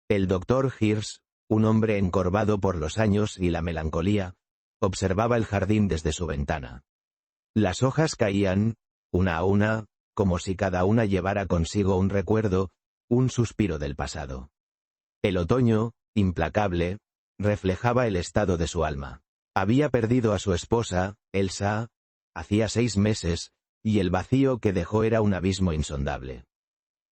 El doctor Hirsch, un hombre encorvado por los años y la melancolía, observaba el jardín desde su ventana. Las hojas caían, una a una, como si cada una llevara consigo un recuerdo, un suspiro del pasado. El otoño, implacable, reflejaba el estado de su alma. Había perdido a su esposa, Elsa, hacía 6 meses, y el vacío que dejó era un abismo insondable.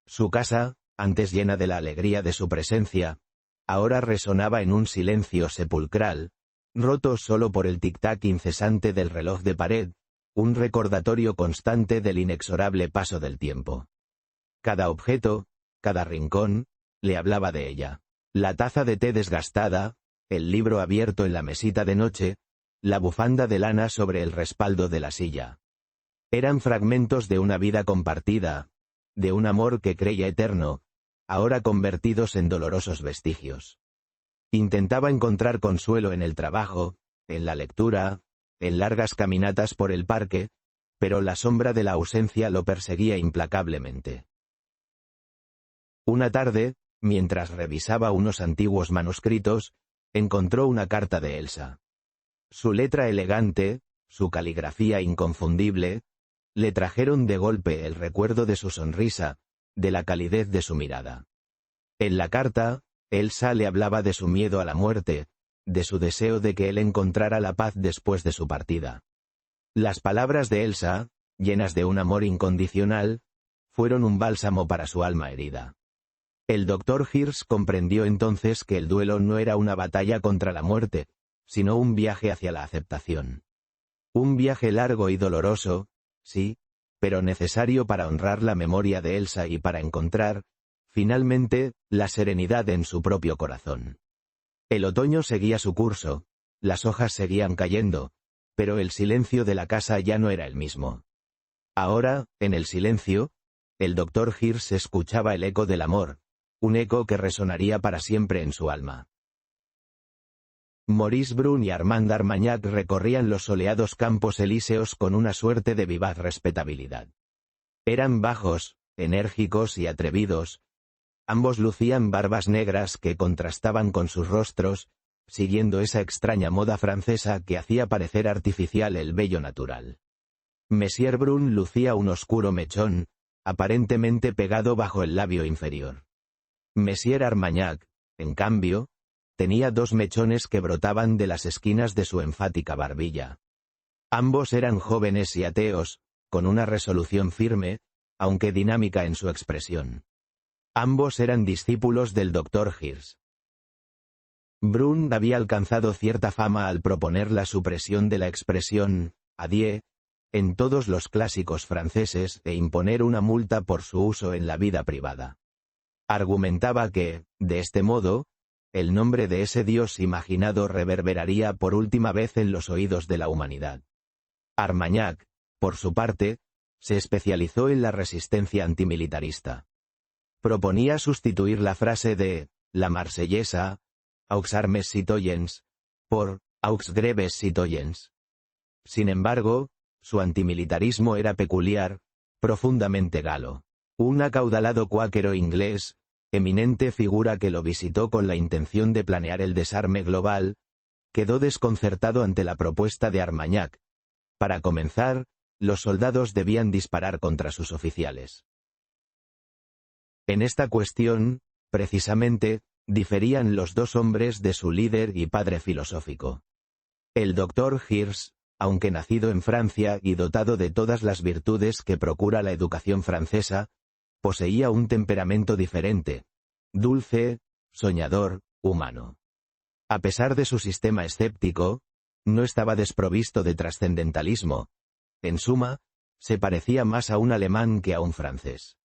Su casa, antes llena de la alegría de su presencia, ahora resonaba en un silencio sepulcral, roto solo por el tic-tac incesante del reloj de pared, un recordatorio constante del inexorable paso del tiempo. Cada objeto, cada rincón, le hablaba de ella. La taza de té desgastada, el libro abierto en la mesita de noche, la bufanda de lana sobre el respaldo de la silla. Eran fragmentos de una vida compartida, de un amor que creía eterno, ahora convertidos en dolorosos vestigios. Intentaba encontrar consuelo en el trabajo, en la lectura, en largas caminatas por el parque, pero la sombra de la ausencia lo perseguía implacablemente. Una tarde, mientras revisaba unos antiguos manuscritos, encontró una carta de Elsa. Su letra elegante, su caligrafía inconfundible, le trajeron de golpe el recuerdo de su sonrisa, de la calidez de su mirada. En la carta, Elsa le hablaba de su miedo a la muerte, de su deseo de que él encontrara la paz después de su partida. Las palabras de Elsa, llenas de un amor incondicional, fueron un bálsamo para su alma herida. El doctor Hirsch comprendió entonces que el duelo no era una batalla contra la muerte, sino un viaje hacia la aceptación. Un viaje largo y doloroso, sí, pero necesario para honrar la memoria de Elsa y para encontrar, finalmente, la serenidad en su propio corazón. El otoño seguía su curso, las hojas seguían cayendo, pero el silencio de la casa ya no era el mismo. Ahora, en el silencio, el doctor Hirsch escuchaba el eco del amor, un eco que resonaría para siempre en su alma. Maurice Brun y Armand Armagnac recorrían los soleados campos elíseos con una suerte de vivaz respetabilidad. Eran bajos, enérgicos y atrevidos. Ambos lucían barbas negras que contrastaban con sus rostros, siguiendo esa extraña moda francesa que hacía parecer artificial el vello natural. Monsieur Brun lucía un oscuro mechón, aparentemente pegado bajo el labio inferior. Monsieur Armagnac, en cambio, tenía 2 mechones que brotaban de las esquinas de su enfática barbilla. Ambos eran jóvenes y ateos, con una resolución firme, aunque dinámica en su expresión. Ambos eran discípulos del doctor Hirsch. Brun había alcanzado cierta fama al proponer la supresión de la expresión «adieu» en todos los clásicos franceses e imponer una multa por su uso en la vida privada. Argumentaba que, de este modo, el nombre de ese dios imaginado reverberaría por última vez en los oídos de la humanidad. Armagnac, por su parte, se especializó en la resistencia antimilitarista. Proponía sustituir la frase de «la marsellesa», «aux armes citoyens», por «aux greves citoyens». Sin embargo, su antimilitarismo era peculiar, profundamente galo. Un acaudalado cuáquero inglés, eminente figura que lo visitó con la intención de planear el desarme global, quedó desconcertado ante la propuesta de Armagnac. Para comenzar, los soldados debían disparar contra sus oficiales. En esta cuestión, precisamente, diferían los 2 hombres de su líder y padre filosófico. El doctor Hirsch, aunque nacido en Francia y dotado de todas las virtudes que procura la educación francesa, poseía un temperamento diferente, dulce, soñador, humano. A pesar de su sistema escéptico, no estaba desprovisto de trascendentalismo. En suma, se parecía más a un alemán que a un francés.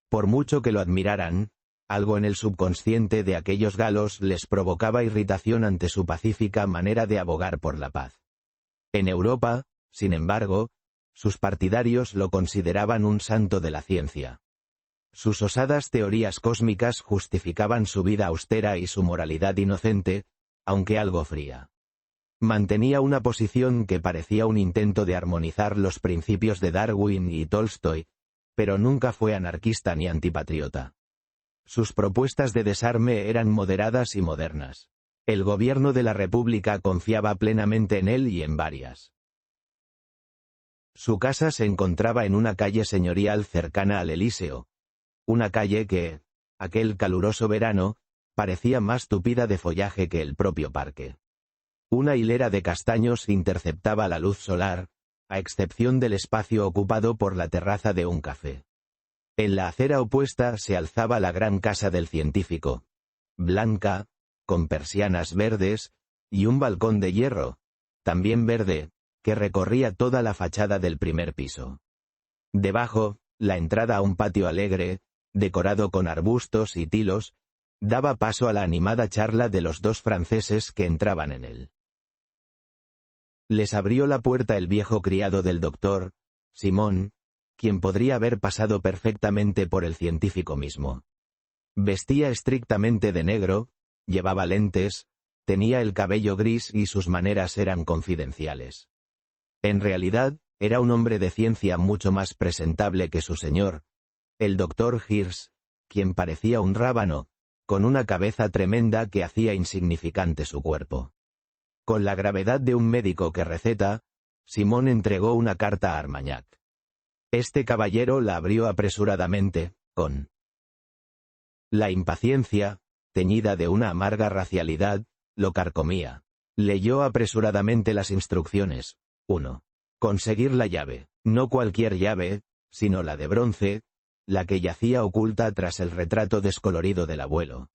Por mucho que lo admiraran, algo en el subconsciente de aquellos galos les provocaba irritación ante su pacífica manera de abogar por la paz. En Europa, sin embargo, sus partidarios lo consideraban un santo de la ciencia. Sus osadas teorías cósmicas justificaban su vida austera y su moralidad inocente, aunque algo fría. Mantenía una posición que parecía un intento de armonizar los principios de Darwin y Tolstoy, pero nunca fue anarquista ni antipatriota. Sus propuestas de desarme eran moderadas y modernas. El gobierno de la República confiaba plenamente en él y en varias. Su casa se encontraba en una calle señorial cercana al Elíseo. Una calle que, aquel caluroso verano, parecía más tupida de follaje que el propio parque. Una hilera de castaños interceptaba la luz solar, a excepción del espacio ocupado por la terraza de un café. En la acera opuesta se alzaba la gran casa del científico, blanca, con persianas verdes, y un balcón de hierro, también verde, que recorría toda la fachada del primer piso. Debajo, la entrada a un patio alegre, decorado con arbustos y tilos, daba paso a la animada charla de los dos franceses que entraban en él. Les abrió la puerta el viejo criado del doctor, Simón, quien podría haber pasado perfectamente por el científico mismo. Vestía estrictamente de negro, llevaba lentes, tenía el cabello gris y sus maneras eran confidenciales. En realidad, era un hombre de ciencia mucho más presentable que su señor, el doctor Hirsch, quien parecía un rábano, con una cabeza tremenda que hacía insignificante su cuerpo. Con la gravedad de un médico que receta, Simón entregó una carta a Armagnac. Este caballero la abrió apresuradamente, con la impaciencia, teñida de una amarga racialidad, lo carcomía. Leyó apresuradamente las instrucciones. 1. Conseguir la llave, no cualquier llave, sino la de bronce, la que yacía oculta tras el retrato descolorido del abuelo.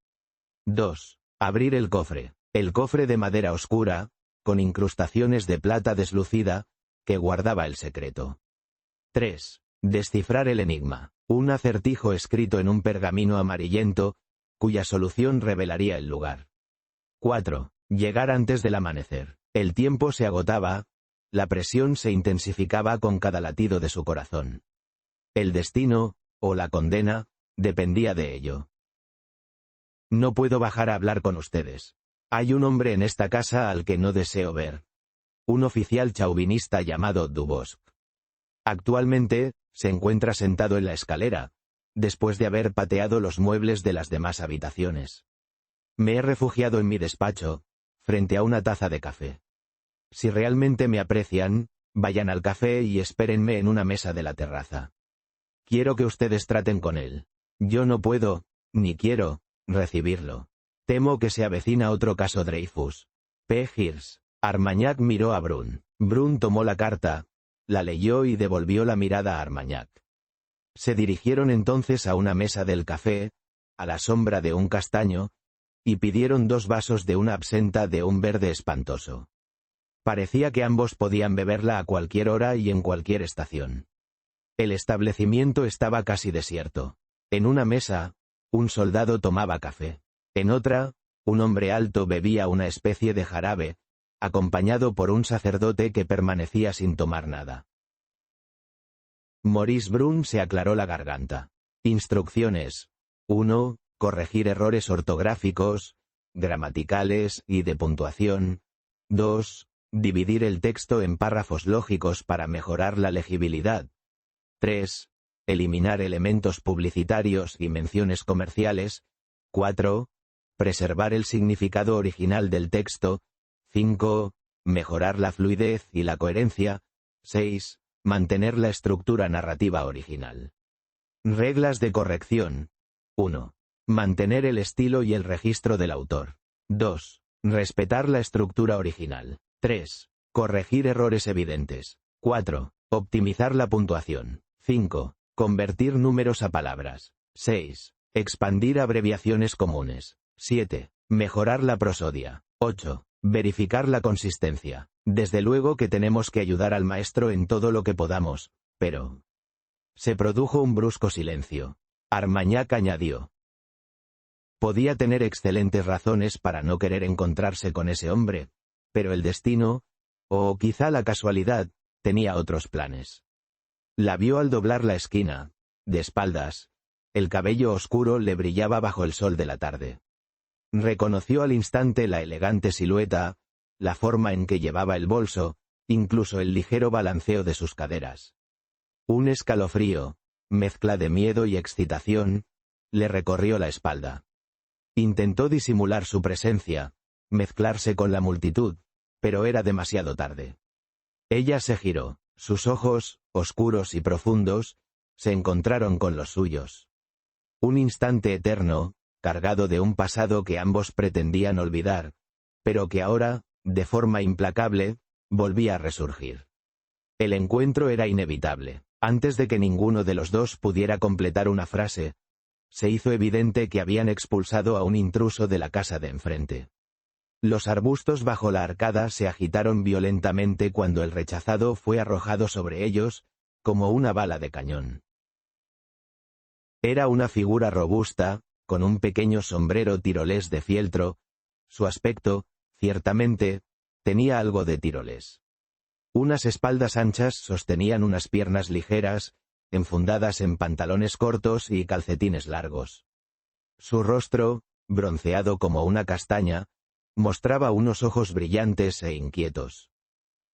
2. Abrir el cofre de madera oscura, con incrustaciones de plata deslucida, que guardaba el secreto. 3. Descifrar el enigma, un acertijo escrito en un pergamino amarillento, cuya solución revelaría el lugar. 4. Llegar antes del amanecer. El tiempo se agotaba, la presión se intensificaba con cada latido de su corazón. El destino, o la condena, dependía de ello. No puedo bajar a hablar con ustedes. Hay un hombre en esta casa al que no deseo ver. Un oficial chauvinista llamado Dubosc. Actualmente, se encuentra sentado en la escalera, después de haber pateado los muebles de las demás habitaciones. Me he refugiado en mi despacho, frente a una taza de café. Si realmente me aprecian, vayan al café y espérenme en una mesa de la terraza. Quiero que ustedes traten con él. Yo no puedo, ni quiero, recibirlo. Temo que se avecina otro caso Dreyfus. P. Hirsch. Armagnac miró a Brun. Brun tomó la carta, la leyó y devolvió la mirada a Armagnac. Se dirigieron entonces a una mesa del café, a la sombra de un castaño, y pidieron 2 vasos de una absenta de un verde espantoso. Parecía que ambos podían beberla a cualquier hora y en cualquier estación. El establecimiento estaba casi desierto. En una mesa, un soldado tomaba café. En otra, un hombre alto bebía una especie de jarabe, acompañado por un sacerdote que permanecía sin tomar nada. Maurice Brun se aclaró la garganta. Instrucciones. 1. Corregir errores ortográficos, gramaticales y de puntuación. 2. Dividir el texto en párrafos lógicos para mejorar la legibilidad. 3. Eliminar elementos publicitarios y menciones comerciales. 4. Preservar el significado original del texto. 5. Mejorar la fluidez y la coherencia. 6. Mantener la estructura narrativa original. Reglas de corrección. 1. Mantener el estilo y el registro del autor. 2. Respetar la estructura original. 3. Corregir errores evidentes. 4. Optimizar la puntuación. 5. Convertir números a palabras. 6. Expandir abreviaciones comunes. 7. Mejorar la prosodia. 8. Verificar la consistencia. Desde luego que tenemos que ayudar al maestro en todo lo que podamos, pero... Se produjo un brusco silencio. Armagnac añadió. Podía tener excelentes razones para no querer encontrarse con ese hombre, pero el destino, o quizá la casualidad, tenía otros planes. La vio al doblar la esquina, de espaldas. El cabello oscuro le brillaba bajo el sol de la tarde. Reconoció al instante la elegante silueta, la forma en que llevaba el bolso, incluso el ligero balanceo de sus caderas. Un escalofrío, mezcla de miedo y excitación, le recorrió la espalda. Intentó disimular su presencia, mezclarse con la multitud, pero era demasiado tarde. Ella se giró, sus ojos, oscuros y profundos, se encontraron con los suyos. Un instante eterno, cargado de un pasado que ambos pretendían olvidar, pero que ahora, de forma implacable, volvía a resurgir. El encuentro era inevitable. Antes de que ninguno de los dos pudiera completar una frase, se hizo evidente que habían expulsado a un intruso de la casa de enfrente. Los arbustos bajo la arcada se agitaron violentamente cuando el rechazado fue arrojado sobre ellos, como una bala de cañón. Era una figura robusta, con un pequeño sombrero tirolés de fieltro. Su aspecto, ciertamente, tenía algo de tirolés. Unas espaldas anchas sostenían unas piernas ligeras, enfundadas en pantalones cortos y calcetines largos. Su rostro, bronceado como una castaña, mostraba unos ojos brillantes e inquietos.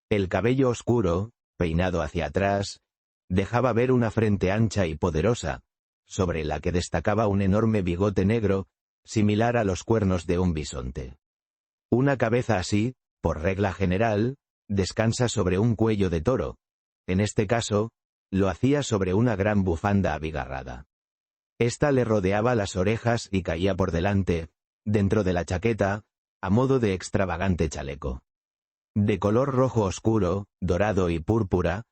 El cabello oscuro, peinado hacia atrás, dejaba ver una frente ancha y poderosa, sobre la que destacaba un enorme bigote negro, similar a los cuernos de un bisonte. Una cabeza así, por regla general, descansa sobre un cuello de toro. En este caso, lo hacía sobre una gran bufanda abigarrada. Esta le rodeaba las orejas y caía por delante, dentro de la chaqueta, a modo de extravagante chaleco. De color rojo oscuro, dorado y púrpura,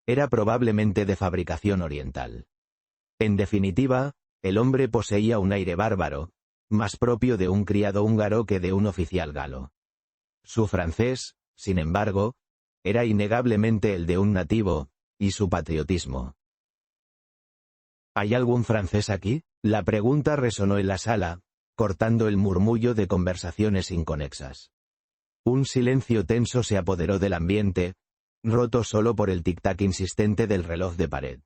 era probablemente de fabricación oriental. En definitiva, el hombre poseía un aire bárbaro, más propio de un criado húngaro que de un oficial galo. Su francés, sin embargo, era innegablemente el de un nativo, y su patriotismo. ¿Hay algún francés aquí? La pregunta resonó en la sala, cortando el murmullo de conversaciones inconexas. Un silencio tenso se apoderó del ambiente, roto solo por el tic-tac insistente del reloj de pared.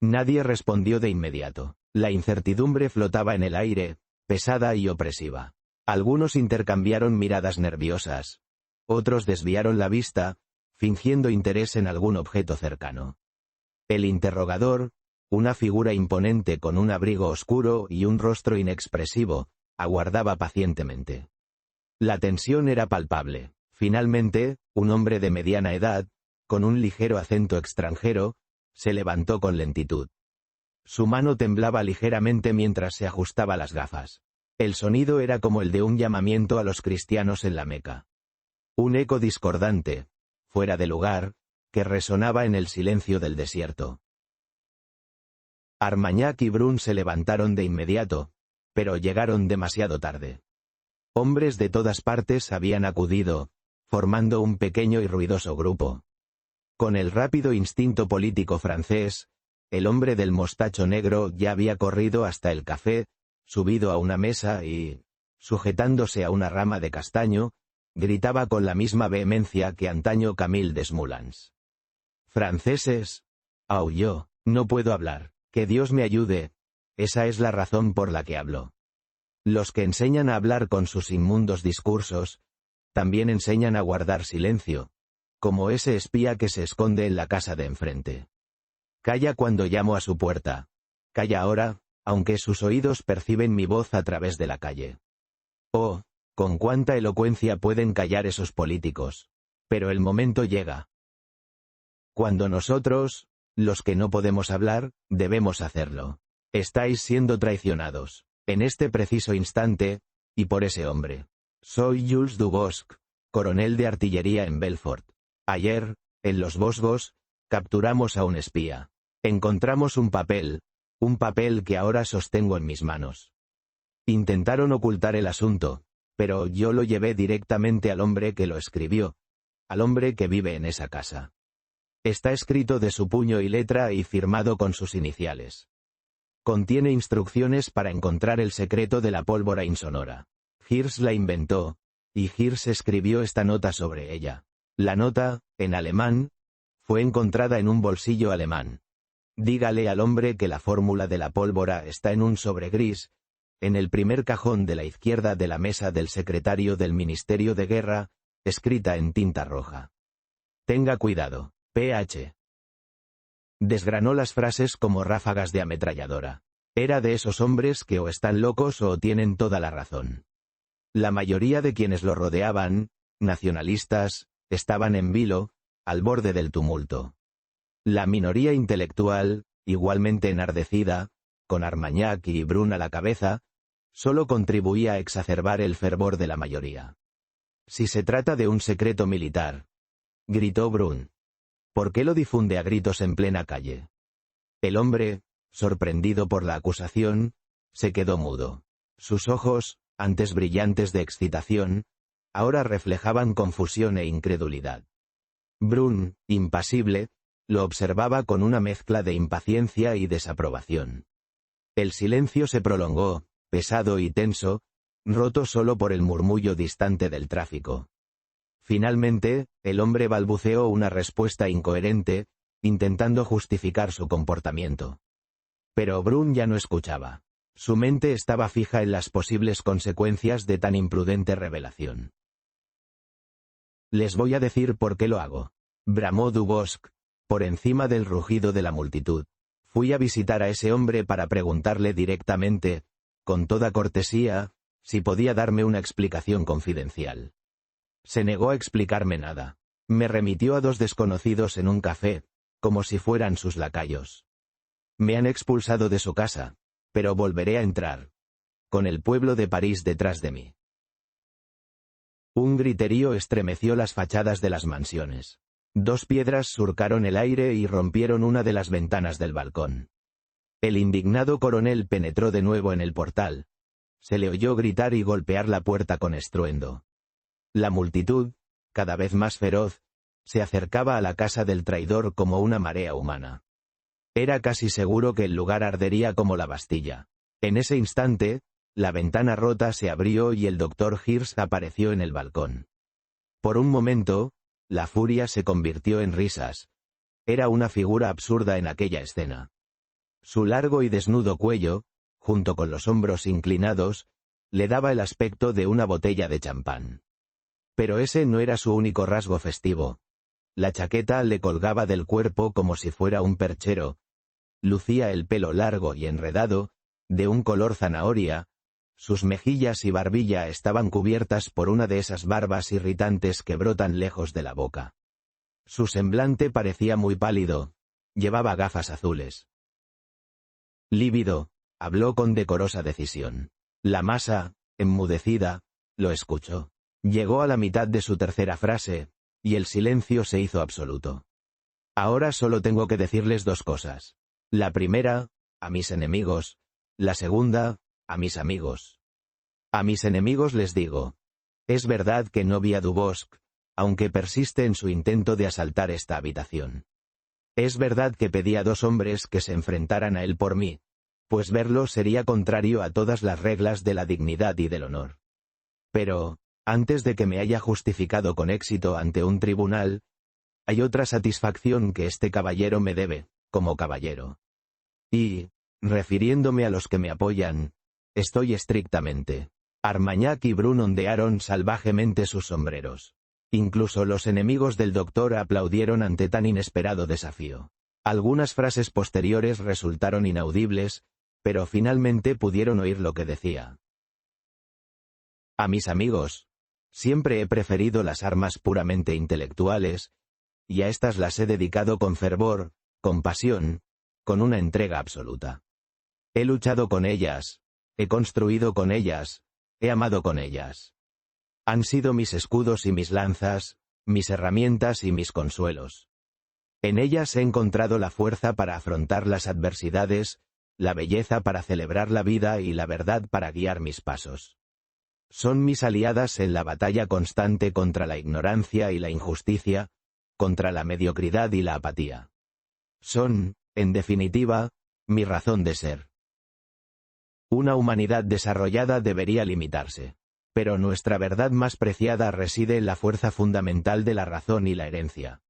Nadie respondió de inmediato. La incertidumbre flotaba en el aire, pesada y opresiva. Algunos intercambiaron miradas nerviosas. Otros desviaron la vista, fingiendo interés en algún objeto cercano. El interrogador, una figura imponente con un abrigo oscuro y un rostro inexpresivo, aguardaba pacientemente. La tensión era palpable. Finalmente, un hombre de mediana edad, con un ligero acento extranjero, se levantó con lentitud. Su mano temblaba ligeramente mientras se ajustaba las gafas. El sonido era como el de un llamamiento a los cristianos en la Meca. Un eco discordante, fuera de lugar, que resonaba en el silencio del desierto. Armagnac y Brun se levantaron de inmediato, pero llegaron demasiado tarde. Hombres de todas partes habían acudido, formando un pequeño y ruidoso grupo. Con el rápido instinto político francés, el hombre del mostacho negro ya había corrido hasta el café, subido a una mesa y, sujetándose a una rama de castaño, gritaba con la misma vehemencia que antaño Camille Desmoulins. «Franceses», aulló, «no puedo hablar, que Dios me ayude, esa es la razón por la que hablo». Los que enseñan a hablar con sus inmundos discursos, también enseñan a guardar silencio, como ese espía que se esconde en la casa de enfrente. Calla cuando llamo a su puerta. Calla ahora, aunque sus oídos perciben mi voz a través de la calle. Oh, con cuánta elocuencia pueden callar esos políticos. Pero el momento llega. Cuando nosotros, los que no podemos hablar, debemos hacerlo. Estáis siendo traicionados, en este preciso instante, y por ese hombre. Soy Jules Dubosc, coronel de artillería en Belfort. Ayer, en los Vosgos, capturamos a un espía. Encontramos un papel que ahora sostengo en mis manos. Intentaron ocultar el asunto, pero yo lo llevé directamente al hombre que lo escribió, al hombre que vive en esa casa. Está escrito de su puño y letra y firmado con sus iniciales. Contiene instrucciones para encontrar el secreto de la pólvora insonora. Hirsch la inventó, y Hirsch escribió esta nota sobre ella. La nota, en alemán, fue encontrada en un bolsillo alemán. Dígale al hombre que la fórmula de la pólvora está en un sobre gris, en el primer cajón de la izquierda de la mesa del secretario del Ministerio de Guerra, escrita en tinta roja. Tenga cuidado, Ph. Desgranó las frases como ráfagas de ametralladora. Era de esos hombres que o están locos o tienen toda la razón. La mayoría de quienes lo rodeaban, nacionalistas, estaban en vilo, al borde del tumulto. La minoría intelectual, igualmente enardecida, con Armagnac y Brun a la cabeza, solo contribuía a exacerbar el fervor de la mayoría. «Si se trata de un secreto militar», gritó Brun. «¿Por qué lo difunde a gritos en plena calle?» El hombre, sorprendido por la acusación, se quedó mudo. Sus ojos, antes brillantes de excitación, ahora reflejaban confusión e incredulidad. Brun, impasible, lo observaba con una mezcla de impaciencia y desaprobación. El silencio se prolongó, pesado y tenso, roto solo por el murmullo distante del tráfico. Finalmente, el hombre balbuceó una respuesta incoherente, intentando justificar su comportamiento. Pero Brun ya no escuchaba. Su mente estaba fija en las posibles consecuencias de tan imprudente revelación. «Les voy a decir por qué lo hago», bramó Dubosc, por encima del rugido de la multitud. «Fui a visitar a ese hombre para preguntarle directamente, con toda cortesía, si podía darme una explicación confidencial. Se negó a explicarme nada. Me remitió a dos desconocidos en un café, como si fueran sus lacayos. Me han expulsado de su casa, pero volveré a entrar, con el pueblo de París detrás de mí». Un griterío estremeció las fachadas de las mansiones. Dos piedras surcaron el aire y rompieron una de las ventanas del balcón. El indignado coronel penetró de nuevo en el portal. Se le oyó gritar y golpear la puerta con estruendo. La multitud, cada vez más feroz, se acercaba a la casa del traidor como una marea humana. Era casi seguro que el lugar ardería como la Bastilla. En ese instante, la ventana rota se abrió y el doctor Hirsch apareció en el balcón. Por un momento, la furia se convirtió en risas. Era una figura absurda en aquella escena. Su largo y desnudo cuello, junto con los hombros inclinados, le daba el aspecto de una botella de champán. Pero ese no era su único rasgo festivo. La chaqueta le colgaba del cuerpo como si fuera un perchero. Lucía el pelo largo y enredado, de un color zanahoria. Sus mejillas y barbilla estaban cubiertas por una de esas barbas irritantes que brotan lejos de la boca. Su semblante parecía muy pálido. Llevaba gafas azules. Lívido, habló con decorosa decisión. La masa, enmudecida, lo escuchó. Llegó a la mitad de su tercera frase, y el silencio se hizo absoluto. «Ahora solo tengo que decirles dos cosas. La primera, a mis enemigos. La segunda, a mis amigos. A mis enemigos les digo. Es verdad que no vi a Dubosc, aunque persiste en su intento de asaltar esta habitación. Es verdad que pedí a dos hombres que se enfrentaran a él por mí, pues verlo sería contrario a todas las reglas de la dignidad y del honor. Pero, antes de que me haya justificado con éxito ante un tribunal, hay otra satisfacción que este caballero me debe, como caballero. Y, refiriéndome a los que me apoyan, estoy estrictamente». Armagnac y Brun ondearon salvajemente sus sombreros. Incluso los enemigos del doctor aplaudieron ante tan inesperado desafío. Algunas frases posteriores resultaron inaudibles, pero finalmente pudieron oír lo que decía. «A mis amigos, siempre he preferido las armas puramente intelectuales, y a estas las he dedicado con fervor, con pasión, con una entrega absoluta. He luchado con ellas, he construido con ellas, he amado con ellas. Han sido mis escudos y mis lanzas, mis herramientas y mis consuelos. En ellas he encontrado la fuerza para afrontar las adversidades, la belleza para celebrar la vida y la verdad para guiar mis pasos. Son mis aliadas en la batalla constante contra la ignorancia y la injusticia, contra la mediocridad y la apatía. Son, en definitiva, mi razón de ser. Una humanidad desarrollada debería limitarse. Pero nuestra verdad más preciada reside en la fuerza fundamental de la razón y la herencia.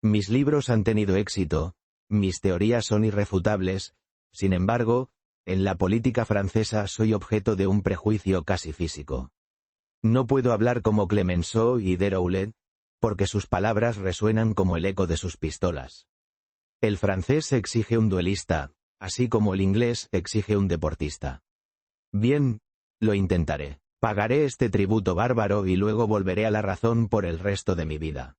Mis libros han tenido éxito, mis teorías son irrefutables, sin embargo, en la política francesa soy objeto de un prejuicio casi físico. No puedo hablar como Clemenceau y Deroulet, porque sus palabras resuenan como el eco de sus pistolas. El francés exige un duelista, así como el inglés exige un deportista. Bien, lo intentaré. Pagaré este tributo bárbaro y luego volveré a la razón por el resto de mi vida.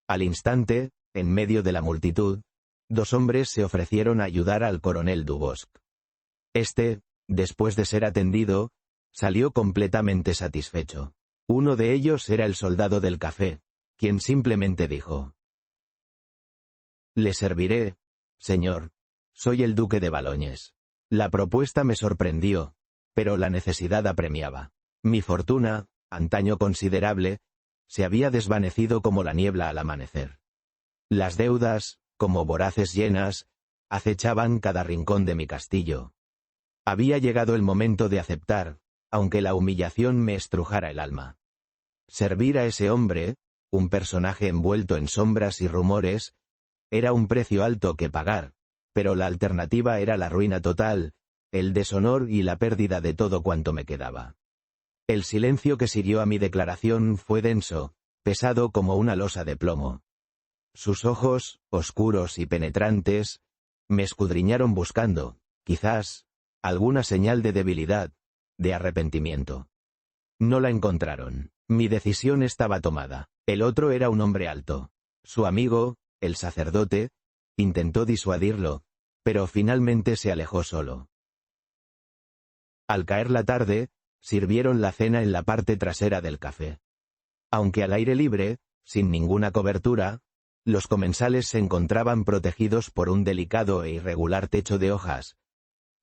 Al instante, en medio de la multitud, 2 hombres se ofrecieron a ayudar al coronel Dubosc. Este, después de ser atendido, salió completamente satisfecho. Uno de ellos era el soldado del café, quien simplemente dijo: «Le serviré, señor. Soy el duque de Baloñes». La propuesta me sorprendió, pero la necesidad apremiaba. Mi fortuna, antaño considerable, se había desvanecido como la niebla al amanecer. Las deudas, como voraces llenas, acechaban cada rincón de mi castillo. Había llegado el momento de aceptar, aunque la humillación me estrujara el alma. Servir a ese hombre, un personaje envuelto en sombras y rumores, era un precio alto que pagar, pero la alternativa era la ruina total, el deshonor y la pérdida de todo cuanto me quedaba. El silencio que siguió a mi declaración fue denso, pesado como una losa de plomo. Sus ojos, oscuros y penetrantes, me escudriñaron buscando, quizás, alguna señal de debilidad, de arrepentimiento. No la encontraron. Mi decisión estaba tomada. El otro era un hombre alto. Su amigo, el sacerdote, intentó disuadirlo, pero finalmente se alejó solo. Al caer la tarde, sirvieron la cena en la parte trasera del café. Aunque al aire libre, sin ninguna cobertura, los comensales se encontraban protegidos por un delicado e irregular techo de hojas.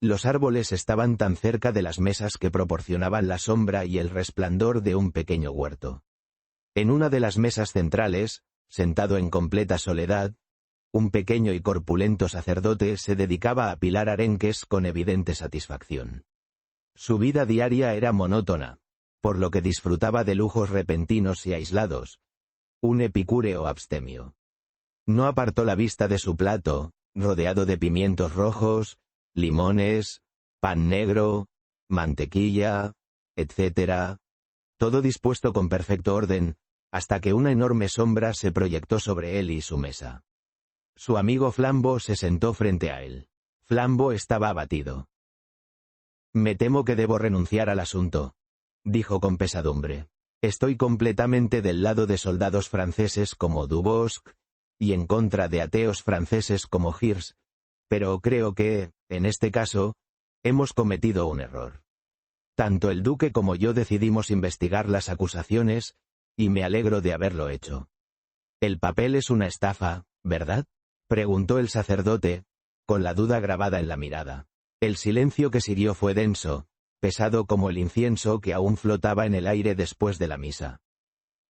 Los árboles estaban tan cerca de las mesas que proporcionaban la sombra y el resplandor de un pequeño huerto. En una de las mesas centrales, sentado en completa soledad, un pequeño y corpulento sacerdote se dedicaba a pilar arenques con evidente satisfacción. Su vida diaria era monótona, por lo que disfrutaba de lujos repentinos y aislados, un epicúreo abstemio. No apartó la vista de su plato, rodeado de pimientos rojos, limones, pan negro, mantequilla, etc., todo dispuesto con perfecto orden, hasta que una enorme sombra se proyectó sobre él y su mesa. Su amigo Flambeau se sentó frente a él. Flambeau estaba abatido. «Me temo que debo renunciar al asunto», dijo con pesadumbre. «Estoy completamente del lado de soldados franceses como Dubosc, y en contra de ateos franceses como Hirsch, pero creo que, en este caso, hemos cometido un error. Tanto el duque como yo decidimos investigar las acusaciones, y me alegro de haberlo hecho. El papel es una estafa, ¿verdad?», preguntó el sacerdote, con la duda grabada en la mirada. El silencio que siguió fue denso, pesado como el incienso que aún flotaba en el aire después de la misa.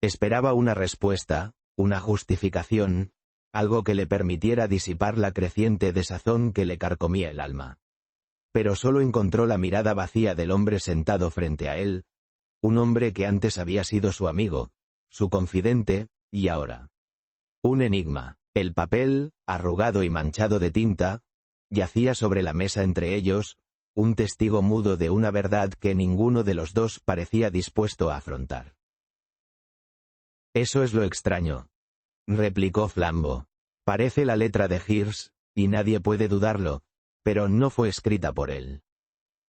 Esperaba una respuesta, una justificación, algo que le permitiera disipar la creciente desazón que le carcomía el alma. Pero solo encontró la mirada vacía del hombre sentado frente a él, un hombre que antes había sido su amigo, su confidente, y ahora un enigma. El papel, arrugado y manchado de tinta, yacía sobre la mesa entre ellos, un testigo mudo de una verdad que ninguno de los dos parecía dispuesto a afrontar. «Eso es lo extraño», replicó Flambeau. «Parece la letra de Hirsch, y nadie puede dudarlo, pero no fue escrita por él.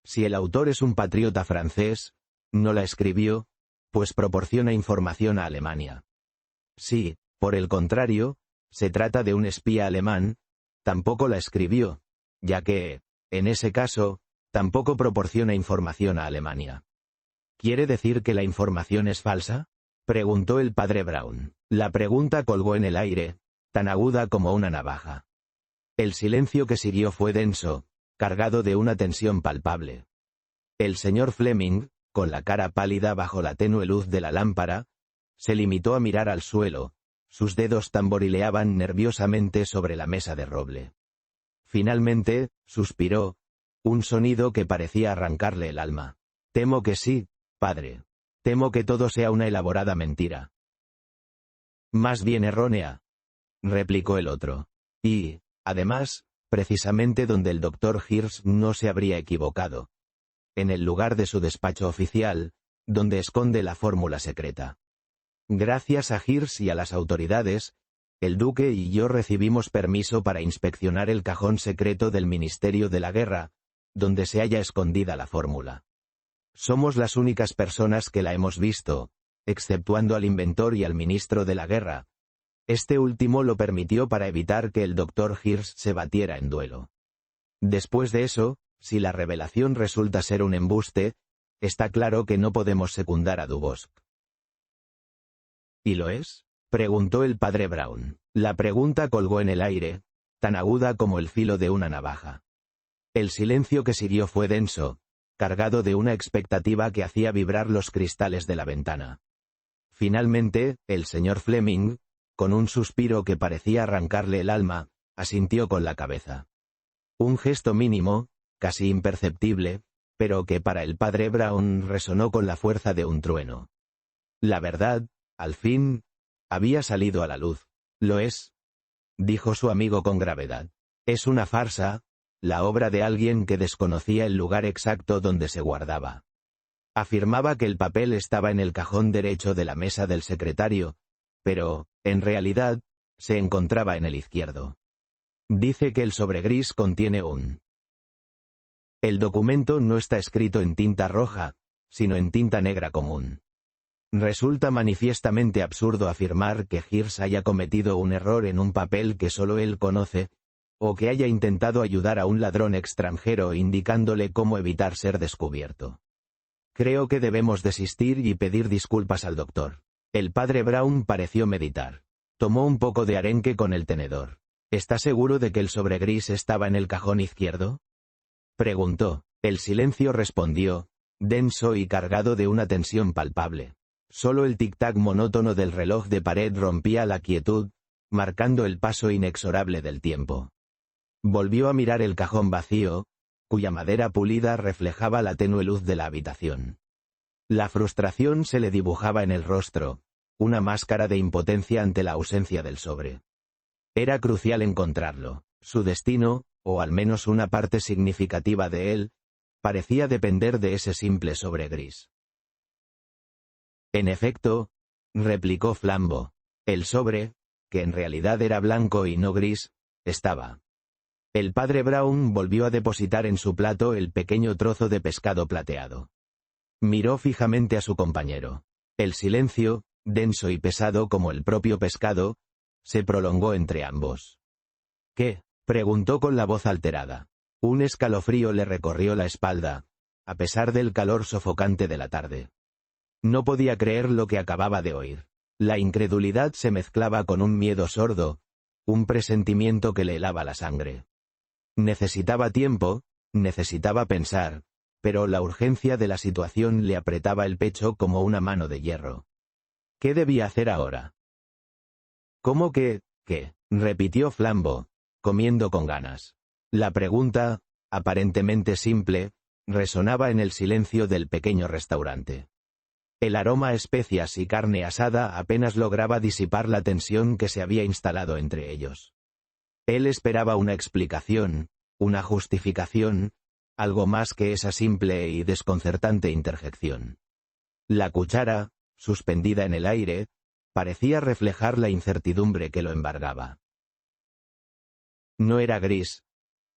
Si el autor es un patriota francés, no la escribió, pues proporciona información a Alemania. Si, por el contrario, se trata de un espía alemán, tampoco la escribió, ya que, en ese caso, tampoco proporciona información a Alemania». «¿Quiere decir que la información es falsa?», preguntó el padre Brown. La pregunta colgó en el aire, tan aguda como una navaja. El silencio que siguió fue denso, cargado de una tensión palpable. El señor Fleming, con la cara pálida bajo la tenue luz de la lámpara, se limitó a mirar al suelo, sus dedos tamborileaban nerviosamente sobre la mesa de roble. Finalmente, suspiró, un sonido que parecía arrancarle el alma. «Temo que sí, padre. Temo que todo sea una elaborada mentira». «Más bien errónea», replicó el otro. «Y, además, precisamente donde el doctor Hirsch no se habría equivocado. En el lugar de su despacho oficial, donde esconde la fórmula secreta. Gracias a Hirsch y a las autoridades, el duque y yo recibimos permiso para inspeccionar el cajón secreto del Ministerio de la Guerra, donde se halla escondida la fórmula. Somos las únicas personas que la hemos visto, exceptuando al inventor y al ministro de la Guerra. Este último lo permitió para evitar que el Dr. Hirsch se batiera en duelo. Después de eso, si la revelación resulta ser un embuste, está claro que no podemos secundar a Dubosc. ¿Y lo es?, preguntó el padre Brown. La pregunta colgó en el aire, tan aguda como el filo de una navaja. El silencio que siguió fue denso, cargado de una expectativa que hacía vibrar los cristales de la ventana. Finalmente, el señor Fleming, con un suspiro que parecía arrancarle el alma, asintió con la cabeza. Un gesto mínimo, casi imperceptible, pero que para el padre Brown resonó con la fuerza de un trueno. La verdad, al fin, había salido a la luz. «Lo es», dijo su amigo con gravedad. «Es una farsa, la obra de alguien que desconocía el lugar exacto donde se guardaba. Afirmaba que el papel estaba en el cajón derecho de la mesa del secretario, pero, en realidad, se encontraba en el izquierdo. Dice que el sobre gris contiene un... El documento no está escrito en tinta roja, sino en tinta negra común. Resulta manifiestamente absurdo afirmar que Hirsch haya cometido un error en un papel que solo él conoce, o que haya intentado ayudar a un ladrón extranjero indicándole cómo evitar ser descubierto. Creo que debemos desistir y pedir disculpas al doctor». El padre Brown pareció meditar. Tomó un poco de arenque con el tenedor. «¿Está seguro de que el sobre gris estaba en el cajón izquierdo?», preguntó. El silencio respondió, denso y cargado de una tensión palpable. Solo el tic-tac monótono del reloj de pared rompía la quietud, marcando el paso inexorable del tiempo. Volvió a mirar el cajón vacío, cuya madera pulida reflejaba la tenue luz de la habitación. La frustración se le dibujaba en el rostro, una máscara de impotencia ante la ausencia del sobre. Era crucial encontrarlo. Su destino, o al menos una parte significativa de él, parecía depender de ese simple sobre gris. «En efecto», replicó Flambeau, «el sobre, que en realidad era blanco y no gris, estaba». El padre Brown volvió a depositar en su plato el pequeño trozo de pescado plateado. Miró fijamente a su compañero. El silencio, denso y pesado como el propio pescado, se prolongó entre ambos. «¿Qué?», preguntó con la voz alterada. Un escalofrío le recorrió la espalda, a pesar del calor sofocante de la tarde. No podía creer lo que acababa de oír. La incredulidad se mezclaba con un miedo sordo, un presentimiento que le helaba la sangre. Necesitaba tiempo, necesitaba pensar, pero la urgencia de la situación le apretaba el pecho como una mano de hierro. ¿Qué debía hacer ahora? «¿Cómo que, qué?», repitió Flambeau, comiendo con ganas. La pregunta, aparentemente simple, resonaba en el silencio del pequeño restaurante. El aroma a especias y carne asada apenas lograba disipar la tensión que se había instalado entre ellos. Él esperaba una explicación, una justificación, algo más que esa simple y desconcertante interjección. La cuchara, suspendida en el aire, parecía reflejar la incertidumbre que lo embargaba. «No era gris»,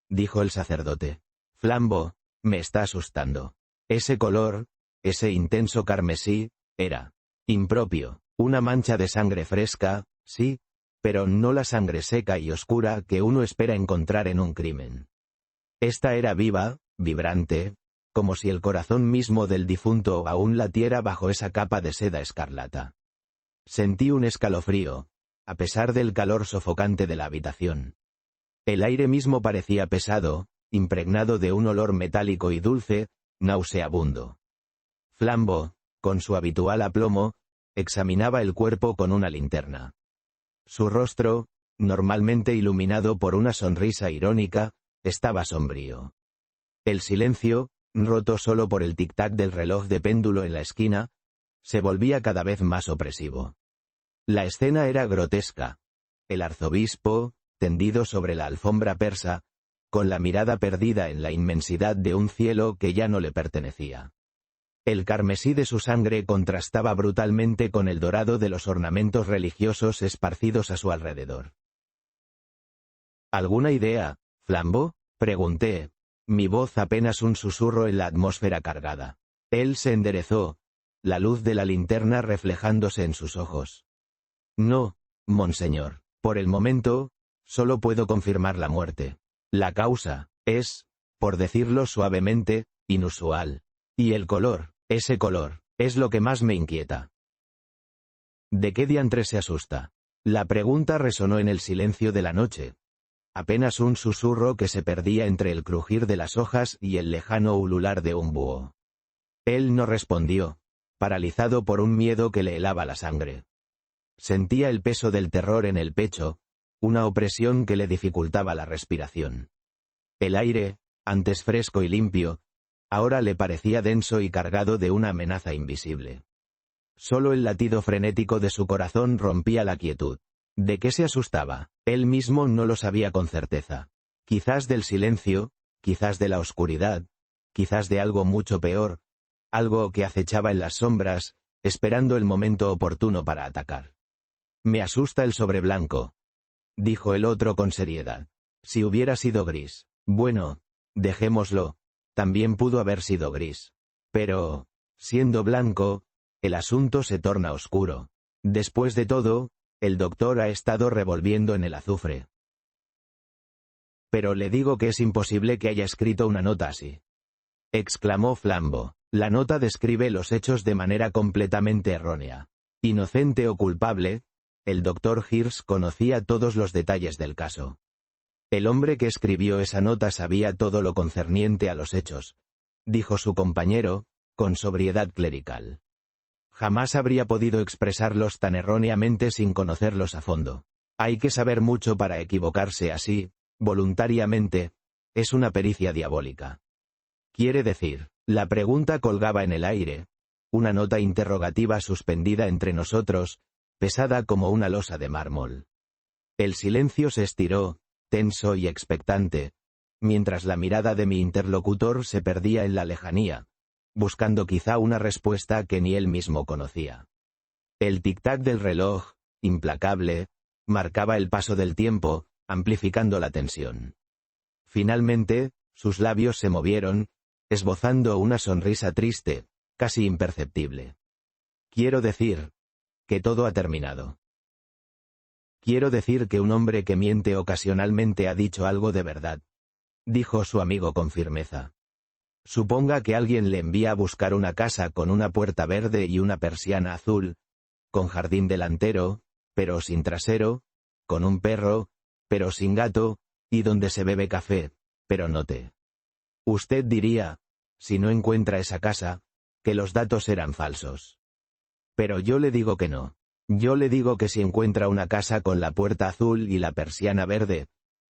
dijo el sacerdote. «Flambeau, me está asustando. Ese color, ese intenso carmesí, era impropio, una mancha de sangre fresca, sí, pero no la sangre seca y oscura que uno espera encontrar en un crimen. Esta era viva, vibrante, como si el corazón mismo del difunto aún latiera bajo esa capa de seda escarlata. Sentí un escalofrío, a pesar del calor sofocante de la habitación. El aire mismo parecía pesado, impregnado de un olor metálico y dulce, nauseabundo. Flambeau, con su habitual aplomo, examinaba el cuerpo con una linterna. Su rostro, normalmente iluminado por una sonrisa irónica, estaba sombrío. El silencio, roto solo por el tic-tac del reloj de péndulo en la esquina, se volvía cada vez más opresivo. La escena era grotesca. El arzobispo, tendido sobre la alfombra persa, con la mirada perdida en la inmensidad de un cielo que ya no le pertenecía. El carmesí de su sangre contrastaba brutalmente con el dorado de los ornamentos religiosos esparcidos a su alrededor. ¿Alguna idea, Flambeau?, pregunté, mi voz apenas un susurro en la atmósfera cargada. Él se enderezó, la luz de la linterna reflejándose en sus ojos. No, monseñor, por el momento, solo puedo confirmar la muerte. La causa es, por decirlo suavemente, inusual. Y el color, ese color, es lo que más me inquieta. ¿De qué diantre se asusta? La pregunta resonó en el silencio de la noche. Apenas un susurro que se perdía entre el crujir de las hojas y el lejano ulular de un búho. Él no respondió, paralizado por un miedo que le helaba la sangre. Sentía el peso del terror en el pecho, una opresión que le dificultaba la respiración. El aire, antes fresco y limpio, ahora le parecía denso y cargado de una amenaza invisible. Solo el latido frenético de su corazón rompía la quietud. ¿De qué se asustaba? Él mismo no lo sabía con certeza. Quizás del silencio, quizás de la oscuridad, quizás de algo mucho peor, algo que acechaba en las sombras, esperando el momento oportuno para atacar. Me asusta el sobre blanco, dijo el otro con seriedad. Si hubiera sido gris, bueno, dejémoslo, también pudo haber sido gris. Pero, siendo blanco, el asunto se torna oscuro. Después de todo, el doctor ha estado revolviendo en el azufre. Pero le digo que es imposible que haya escrito una nota así, exclamó Flambeau. La nota describe los hechos de manera completamente errónea. Inocente o culpable, el doctor Hirsch conocía todos los detalles del caso. El hombre que escribió esa nota sabía todo lo concerniente a los hechos, dijo su compañero, con sobriedad clerical. Jamás habría podido expresarlos tan erróneamente sin conocerlos a fondo. Hay que saber mucho para equivocarse así, voluntariamente, es una pericia diabólica. Quiere decir, la pregunta colgaba en el aire, una nota interrogativa suspendida entre nosotros, pesada como una losa de mármol. El silencio se estiró, tenso y expectante, mientras la mirada de mi interlocutor se perdía en la lejanía, buscando quizá una respuesta que ni él mismo conocía. El tic-tac del reloj, implacable, marcaba el paso del tiempo, amplificando la tensión. Finalmente, sus labios se movieron, esbozando una sonrisa triste, casi imperceptible. Quiero decir, que todo ha terminado. Quiero decir que un hombre que miente ocasionalmente ha dicho algo de verdad, dijo su amigo con firmeza. Suponga que alguien le envía a buscar una casa con una puerta verde y una persiana azul, con jardín delantero, pero sin trasero, con un perro, pero sin gato, y donde se bebe café, pero no té. Usted diría, si no encuentra esa casa, que los datos eran falsos. Pero yo le digo que no. Yo le digo que si encuentra una casa con la puerta azul y la persiana verde,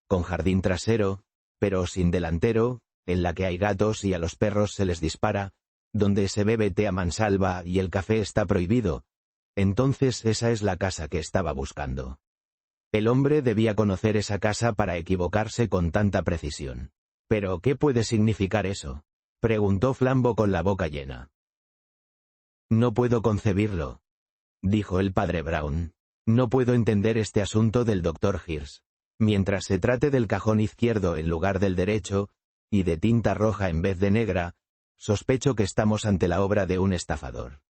con jardín trasero, pero sin delantero, en la que hay gatos y a los perros se les dispara, donde se bebe té a mansalva y el café está prohibido, entonces esa es la casa que estaba buscando. El hombre debía conocer esa casa para equivocarse con tanta precisión. ¿Pero qué puede significar eso?, preguntó Flambeau con la boca llena. No puedo concebirlo, dijo el padre Brown. No puedo entender este asunto del doctor Hirsch. Mientras se trate del cajón izquierdo en lugar del derecho, y de tinta roja en vez de negra, sospecho que estamos ante la obra de un estafador.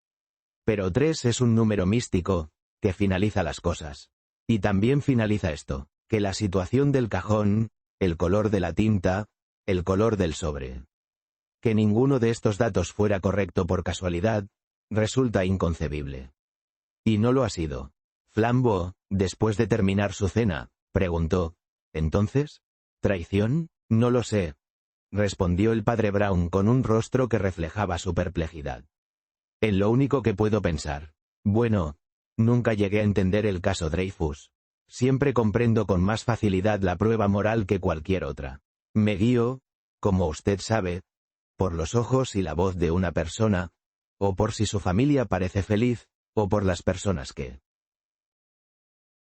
Pero 3 es un número místico, que finaliza las cosas. Y también finaliza esto, que la situación del cajón, el color de la tinta, el color del sobre. Que ninguno de estos datos fuera correcto por casualidad, resulta inconcebible. Y no lo ha sido. Flambeau, después de terminar su cena, preguntó, ¿entonces? ¿Traición? No lo sé, respondió el padre Brown con un rostro que reflejaba su perplejidad. En lo único que puedo pensar. Bueno, nunca llegué a entender el caso Dreyfus. Siempre comprendo con más facilidad la prueba moral que cualquier otra. Me guío, como usted sabe, por los ojos y la voz de una persona, o por si su familia parece feliz, o por las personas que...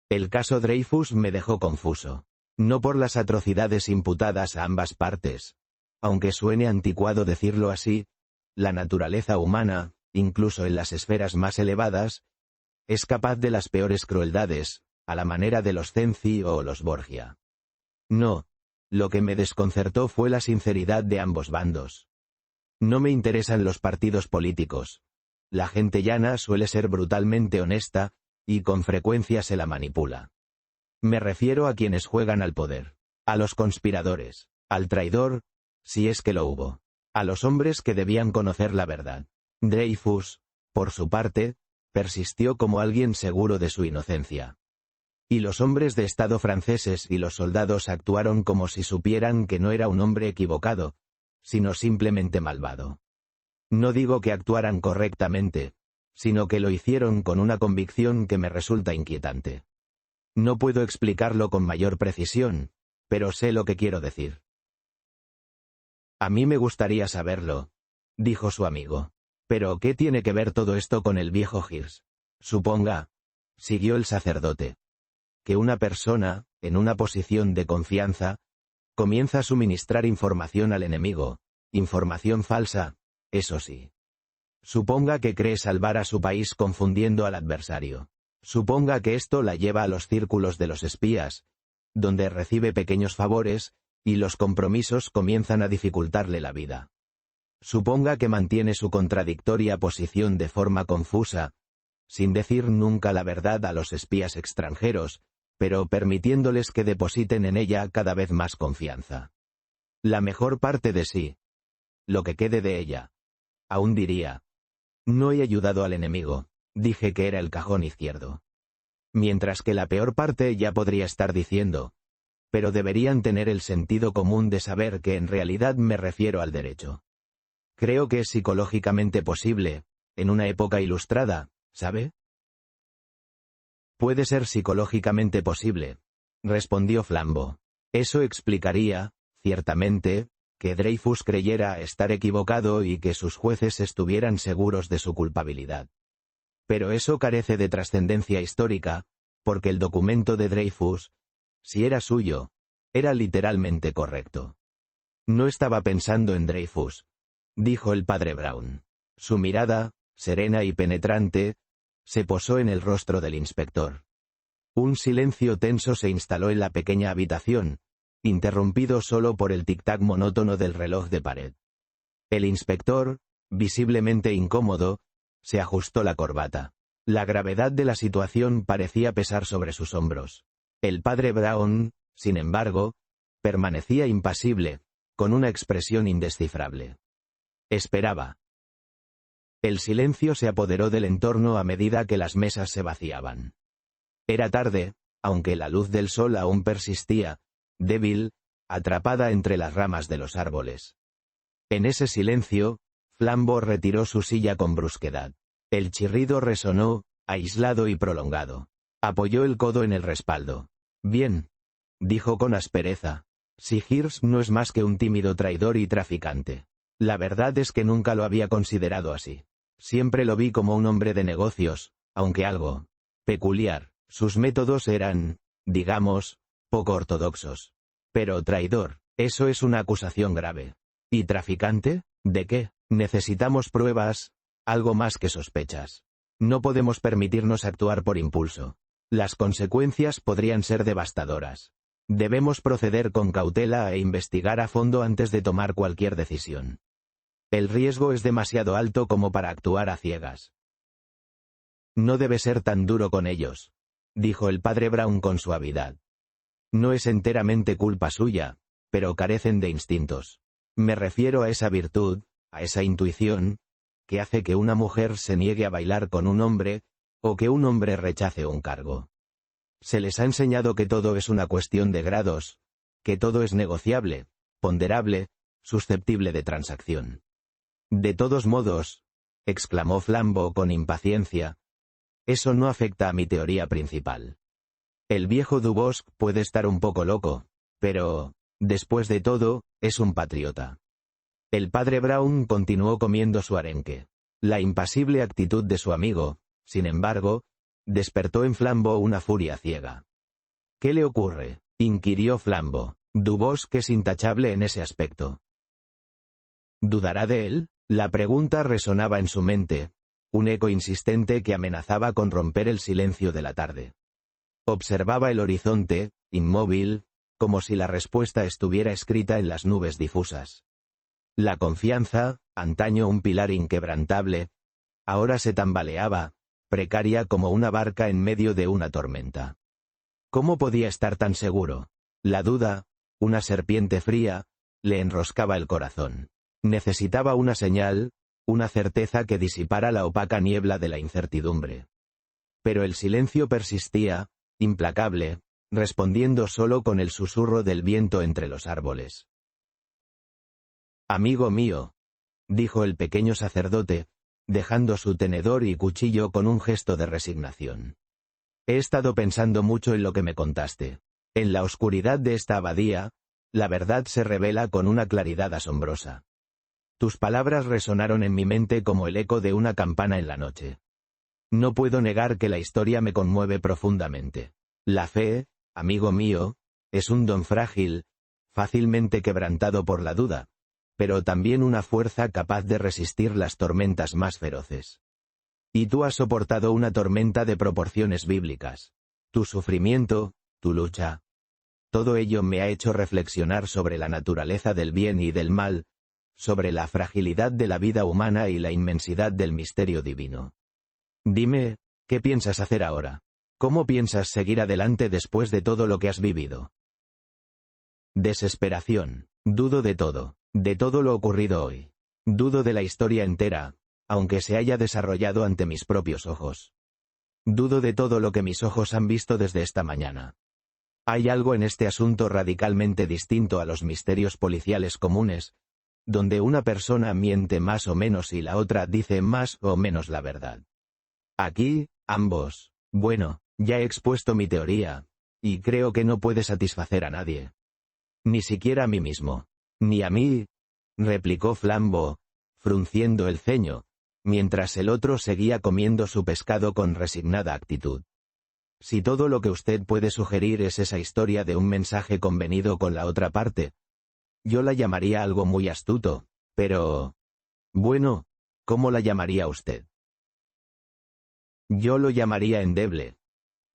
El caso Dreyfus me dejó confuso. No por las atrocidades imputadas a ambas partes. Aunque suene anticuado decirlo así, la naturaleza humana, incluso en las esferas más elevadas, es capaz de las peores crueldades, a la manera de los Zenzi o los Borgia. No, lo que me desconcertó fue la sinceridad de ambos bandos. No me interesan los partidos políticos. La gente llana suele ser brutalmente honesta, y con frecuencia se la manipula. Me refiero a quienes juegan al poder, a los conspiradores, al traidor, si es que lo hubo, a los hombres que debían conocer la verdad. Dreyfus, por su parte, persistió como alguien seguro de su inocencia. Y los hombres de Estado franceses y los soldados actuaron como si supieran que no era un hombre equivocado, sino simplemente malvado. No digo que actuaran correctamente, sino que lo hicieron con una convicción que me resulta inquietante. No puedo explicarlo con mayor precisión, pero sé lo que quiero decir. A mí me gustaría saberlo, dijo su amigo. Pero ¿qué tiene que ver todo esto con el viejo Hirsch? Suponga, siguió el sacerdote, que una persona, en una posición de confianza, comienza a suministrar información al enemigo, información falsa, eso sí. Suponga que cree salvar a su país confundiendo al adversario. Suponga que esto la lleva a los círculos de los espías, donde recibe pequeños favores, y los compromisos comienzan a dificultarle la vida. Suponga que mantiene su contradictoria posición de forma confusa, sin decir nunca la verdad a los espías extranjeros, pero permitiéndoles que depositen en ella cada vez más confianza. La mejor parte de sí. Lo que quede de ella. Aún diría. No he ayudado al enemigo, dije que era el cajón izquierdo. Mientras que la peor parte ya podría estar diciendo. Pero deberían tener el sentido común de saber que en realidad me refiero al derecho. Creo que es psicológicamente posible, en una época ilustrada, ¿sabe? Puede ser psicológicamente posible, respondió Flambeau. Eso explicaría, ciertamente, que Dreyfus creyera estar equivocado y que sus jueces estuvieran seguros de su culpabilidad. Pero eso carece de trascendencia histórica, porque el documento de Dreyfus, si era suyo, era literalmente correcto. No estaba pensando en Dreyfus, dijo el padre Brown. Su mirada, serena y penetrante, se posó en el rostro del inspector. Un silencio tenso se instaló en la pequeña habitación, interrumpido solo por el tic-tac monótono del reloj de pared. El inspector, visiblemente incómodo, se ajustó la corbata. La gravedad de la situación parecía pesar sobre sus hombros. El padre Brown, sin embargo, permanecía impasible, con una expresión indescifrable. Esperaba. El silencio se apoderó del entorno a medida que las mesas se vaciaban. Era tarde, aunque la luz del sol aún persistía, débil, atrapada entre las ramas de los árboles. En ese silencio, Flambeau retiró su silla con brusquedad. El chirrido resonó, aislado y prolongado. Apoyó el codo en el respaldo. Bien, dijo con aspereza. Si Hirsch no es más que un tímido traidor y traficante. La verdad es que nunca lo había considerado así. Siempre lo vi como un hombre de negocios, aunque algo peculiar. Sus métodos eran, digamos, poco ortodoxos. Pero traidor, eso es una acusación grave. ¿Y traficante? ¿De qué? Necesitamos pruebas, algo más que sospechas. No podemos permitirnos actuar por impulso. Las consecuencias podrían ser devastadoras. Debemos proceder con cautela e investigar a fondo antes de tomar cualquier decisión. El riesgo es demasiado alto como para actuar a ciegas. No debe ser tan duro con ellos, dijo el padre Brown con suavidad. No es enteramente culpa suya, pero carecen de instintos. Me refiero a esa virtud, a esa intuición, que hace que una mujer se niegue a bailar con un hombre, o que un hombre rechace un cargo. Se les ha enseñado que todo es una cuestión de grados, que todo es negociable, ponderable, susceptible de transacción. De todos modos, exclamó Flambeau con impaciencia, eso no afecta a mi teoría principal. El viejo Dubosc puede estar un poco loco, pero, después de todo, es un patriota. El padre Brown continuó comiendo su arenque. La impasible actitud de su amigo, sin embargo, despertó en Flambeau una furia ciega. ¿Qué le ocurre?, inquirió Flambeau. Dubosc es intachable en ese aspecto. ¿Dudará de él? La pregunta resonaba en su mente, un eco insistente que amenazaba con romper el silencio de la tarde. Observaba el horizonte, inmóvil, como si la respuesta estuviera escrita en las nubes difusas. La confianza, antaño un pilar inquebrantable, ahora se tambaleaba, precaria como una barca en medio de una tormenta. ¿Cómo podía estar tan seguro? La duda, una serpiente fría, le enroscaba el corazón. Necesitaba una señal, una certeza que disipara la opaca niebla de la incertidumbre. Pero el silencio persistía, implacable, respondiendo solo con el susurro del viento entre los árboles. «Amigo mío», dijo el pequeño sacerdote, dejando su tenedor y cuchillo con un gesto de resignación. «He estado pensando mucho en lo que me contaste. En la oscuridad de esta abadía, la verdad se revela con una claridad asombrosa. Tus palabras resonaron en mi mente como el eco de una campana en la noche. No puedo negar que la historia me conmueve profundamente. La fe, amigo mío, es un don frágil, fácilmente quebrantado por la duda, pero también una fuerza capaz de resistir las tormentas más feroces. Y tú has soportado una tormenta de proporciones bíblicas. Tu sufrimiento, tu lucha. Todo ello me ha hecho reflexionar sobre la naturaleza del bien y del mal, sobre la fragilidad de la vida humana y la inmensidad del misterio divino. Dime, ¿qué piensas hacer ahora? ¿Cómo piensas seguir adelante después de todo lo que has vivido? Desesperación. Dudo de todo lo ocurrido hoy. Dudo de la historia entera, aunque se haya desarrollado ante mis propios ojos. Dudo de todo lo que mis ojos han visto desde esta mañana. Hay algo en este asunto radicalmente distinto a los misterios policiales comunes, donde una persona miente más o menos y la otra dice más o menos la verdad. Aquí, ambos. Bueno, ya he expuesto mi teoría, y creo que no puede satisfacer a nadie. Ni siquiera a mí mismo. Ni a mí, replicó Flambeau, frunciendo el ceño, mientras el otro seguía comiendo su pescado con resignada actitud. Si todo lo que usted puede sugerir es esa historia de un mensaje convenido con la otra parte, yo la llamaría algo muy astuto, pero... Bueno, ¿cómo la llamaría usted? Yo lo llamaría endeble,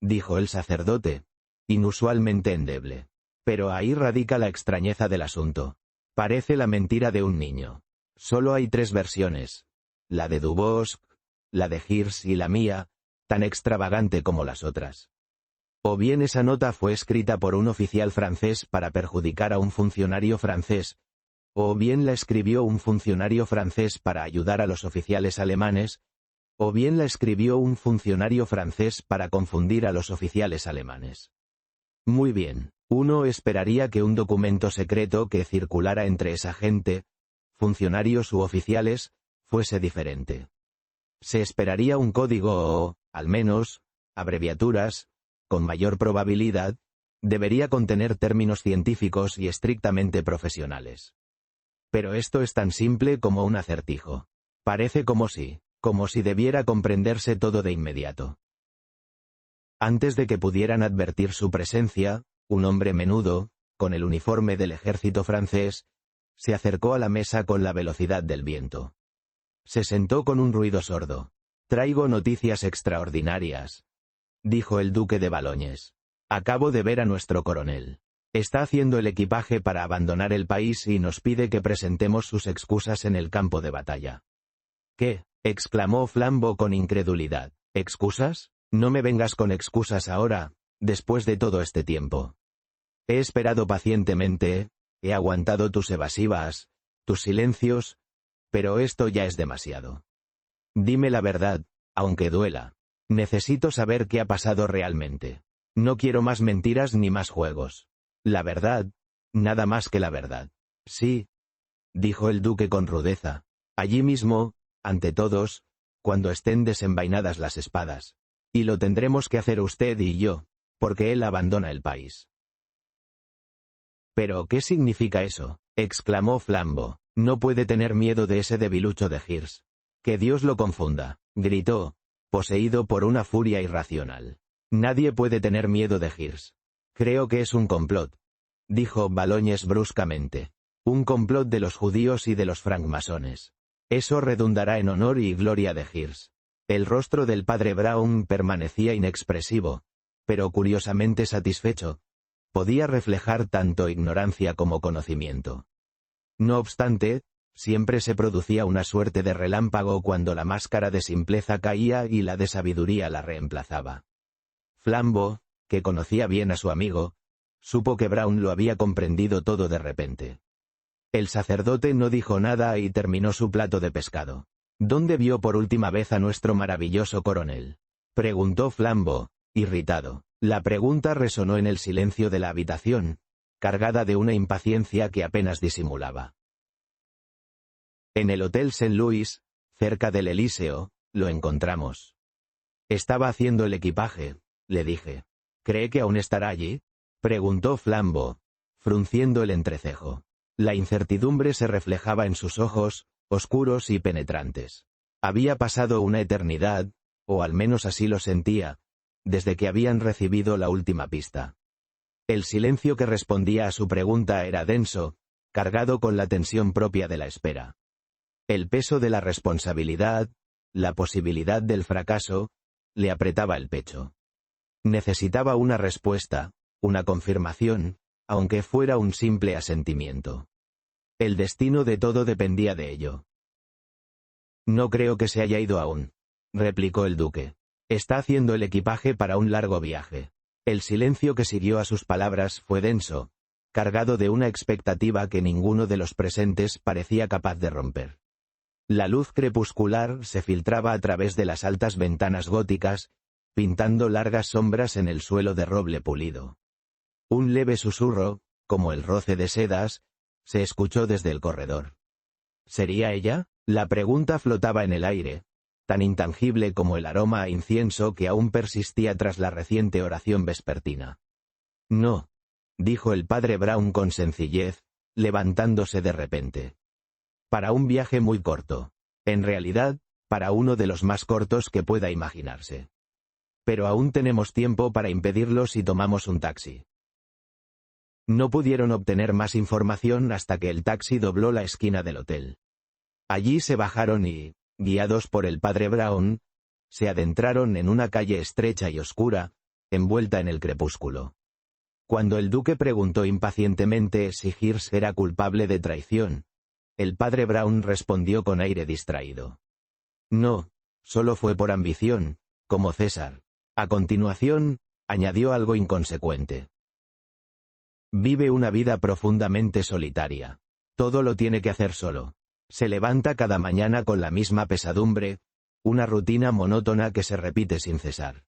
dijo el sacerdote, inusualmente endeble. Pero ahí radica la extrañeza del asunto. Parece la mentira de un niño. Solo hay 3 versiones. La de Dubosc, la de Hirsch y la mía, tan extravagante como las otras. O bien esa nota fue escrita por un oficial francés para perjudicar a un funcionario francés, o bien la escribió un funcionario francés para ayudar a los oficiales alemanes, o bien la escribió un funcionario francés para confundir a los oficiales alemanes. Muy bien, uno esperaría que un documento secreto que circulara entre esa gente, funcionarios u oficiales, fuese diferente. Se esperaría un código o, al menos, abreviaturas, con mayor probabilidad, debería contener términos científicos y estrictamente profesionales. Pero esto es tan simple como un acertijo. Parece como si debiera comprenderse todo de inmediato. Antes de que pudieran advertir su presencia, un hombre menudo, con el uniforme del ejército francés, se acercó a la mesa con la velocidad del viento. Se sentó con un ruido sordo. «Traigo noticias extraordinarias», dijo el duque de Baloñes. «Acabo de ver a nuestro coronel. Está haciendo el equipaje para abandonar el país y nos pide que presentemos sus excusas en el campo de batalla». «¿Qué?», exclamó Flambeau con incredulidad. «¿Excusas? No me vengas con excusas ahora, después de todo este tiempo. He esperado pacientemente, he aguantado tus evasivas, tus silencios, pero esto ya es demasiado. Dime la verdad, aunque duela. Necesito saber qué ha pasado realmente. No quiero más mentiras ni más juegos. La verdad, nada más que la verdad». «Sí», dijo el duque con rudeza. «Allí mismo, ante todos, cuando estén desenvainadas las espadas. Y lo tendremos que hacer usted y yo, porque él abandona el país». «¿Pero qué significa eso?», exclamó Flambeau. «No puede tener miedo de ese debilucho de Hirsch». «Que Dios lo confunda», gritó, poseído por una furia irracional. «Nadie puede tener miedo de Hirsch. Creo que es un complot», dijo Baloñes bruscamente. «Un complot de los judíos y de los francmasones. Eso redundará en honor y gloria de Hirsch. El rostro del padre Brown permanecía inexpresivo, pero curiosamente satisfecho. Podía reflejar tanto ignorancia como conocimiento. No obstante, siempre se producía una suerte de relámpago cuando la máscara de simpleza caía y la de sabiduría la reemplazaba. Flambeau, que conocía bien a su amigo, supo que Brown lo había comprendido todo de repente. El sacerdote no dijo nada y terminó su plato de pescado. ¿Dónde vio por última vez a nuestro maravilloso coronel?, preguntó Flambeau, irritado. La pregunta resonó en el silencio de la habitación, cargada de una impaciencia que apenas disimulaba. En el Hotel St. Louis, cerca del Elíseo, lo encontramos. Estaba haciendo el equipaje, le dije. ¿Cree que aún estará allí?, preguntó Flambeau, frunciendo el entrecejo. La incertidumbre se reflejaba en sus ojos, oscuros y penetrantes. Había pasado una eternidad, o al menos así lo sentía, desde que habían recibido la última pista. El silencio que respondía a su pregunta era denso, cargado con la tensión propia de la espera. El peso de la responsabilidad, la posibilidad del fracaso, le apretaba el pecho. Necesitaba una respuesta, una confirmación, aunque fuera un simple asentimiento. El destino de todo dependía de ello. No creo que se haya ido aún, replicó el duque. Está haciendo el equipaje para un largo viaje. El silencio que siguió a sus palabras fue denso, cargado de una expectativa que ninguno de los presentes parecía capaz de romper. La luz crepuscular se filtraba a través de las altas ventanas góticas, pintando largas sombras en el suelo de roble pulido. Un leve susurro, como el roce de sedas, se escuchó desde el corredor. ¿Sería ella? La pregunta flotaba en el aire, tan intangible como el aroma a incienso que aún persistía tras la reciente oración vespertina. No, dijo el padre Brown con sencillez, levantándose de repente. Para un viaje muy corto. En realidad, para uno de los más cortos que pueda imaginarse. Pero aún tenemos tiempo para impedirlo si tomamos un taxi. No pudieron obtener más información hasta que el taxi dobló la esquina del hotel. Allí se bajaron y, guiados por el padre Brown, se adentraron en una calle estrecha y oscura, envuelta en el crepúsculo. Cuando el duque preguntó impacientemente si Hirsch era culpable de traición, el padre Brown respondió con aire distraído. No, solo fue por ambición, como César. A continuación, añadió algo inconsecuente. Vive una vida profundamente solitaria. Todo lo tiene que hacer solo. Se levanta cada mañana con la misma pesadumbre, una rutina monótona que se repite sin cesar.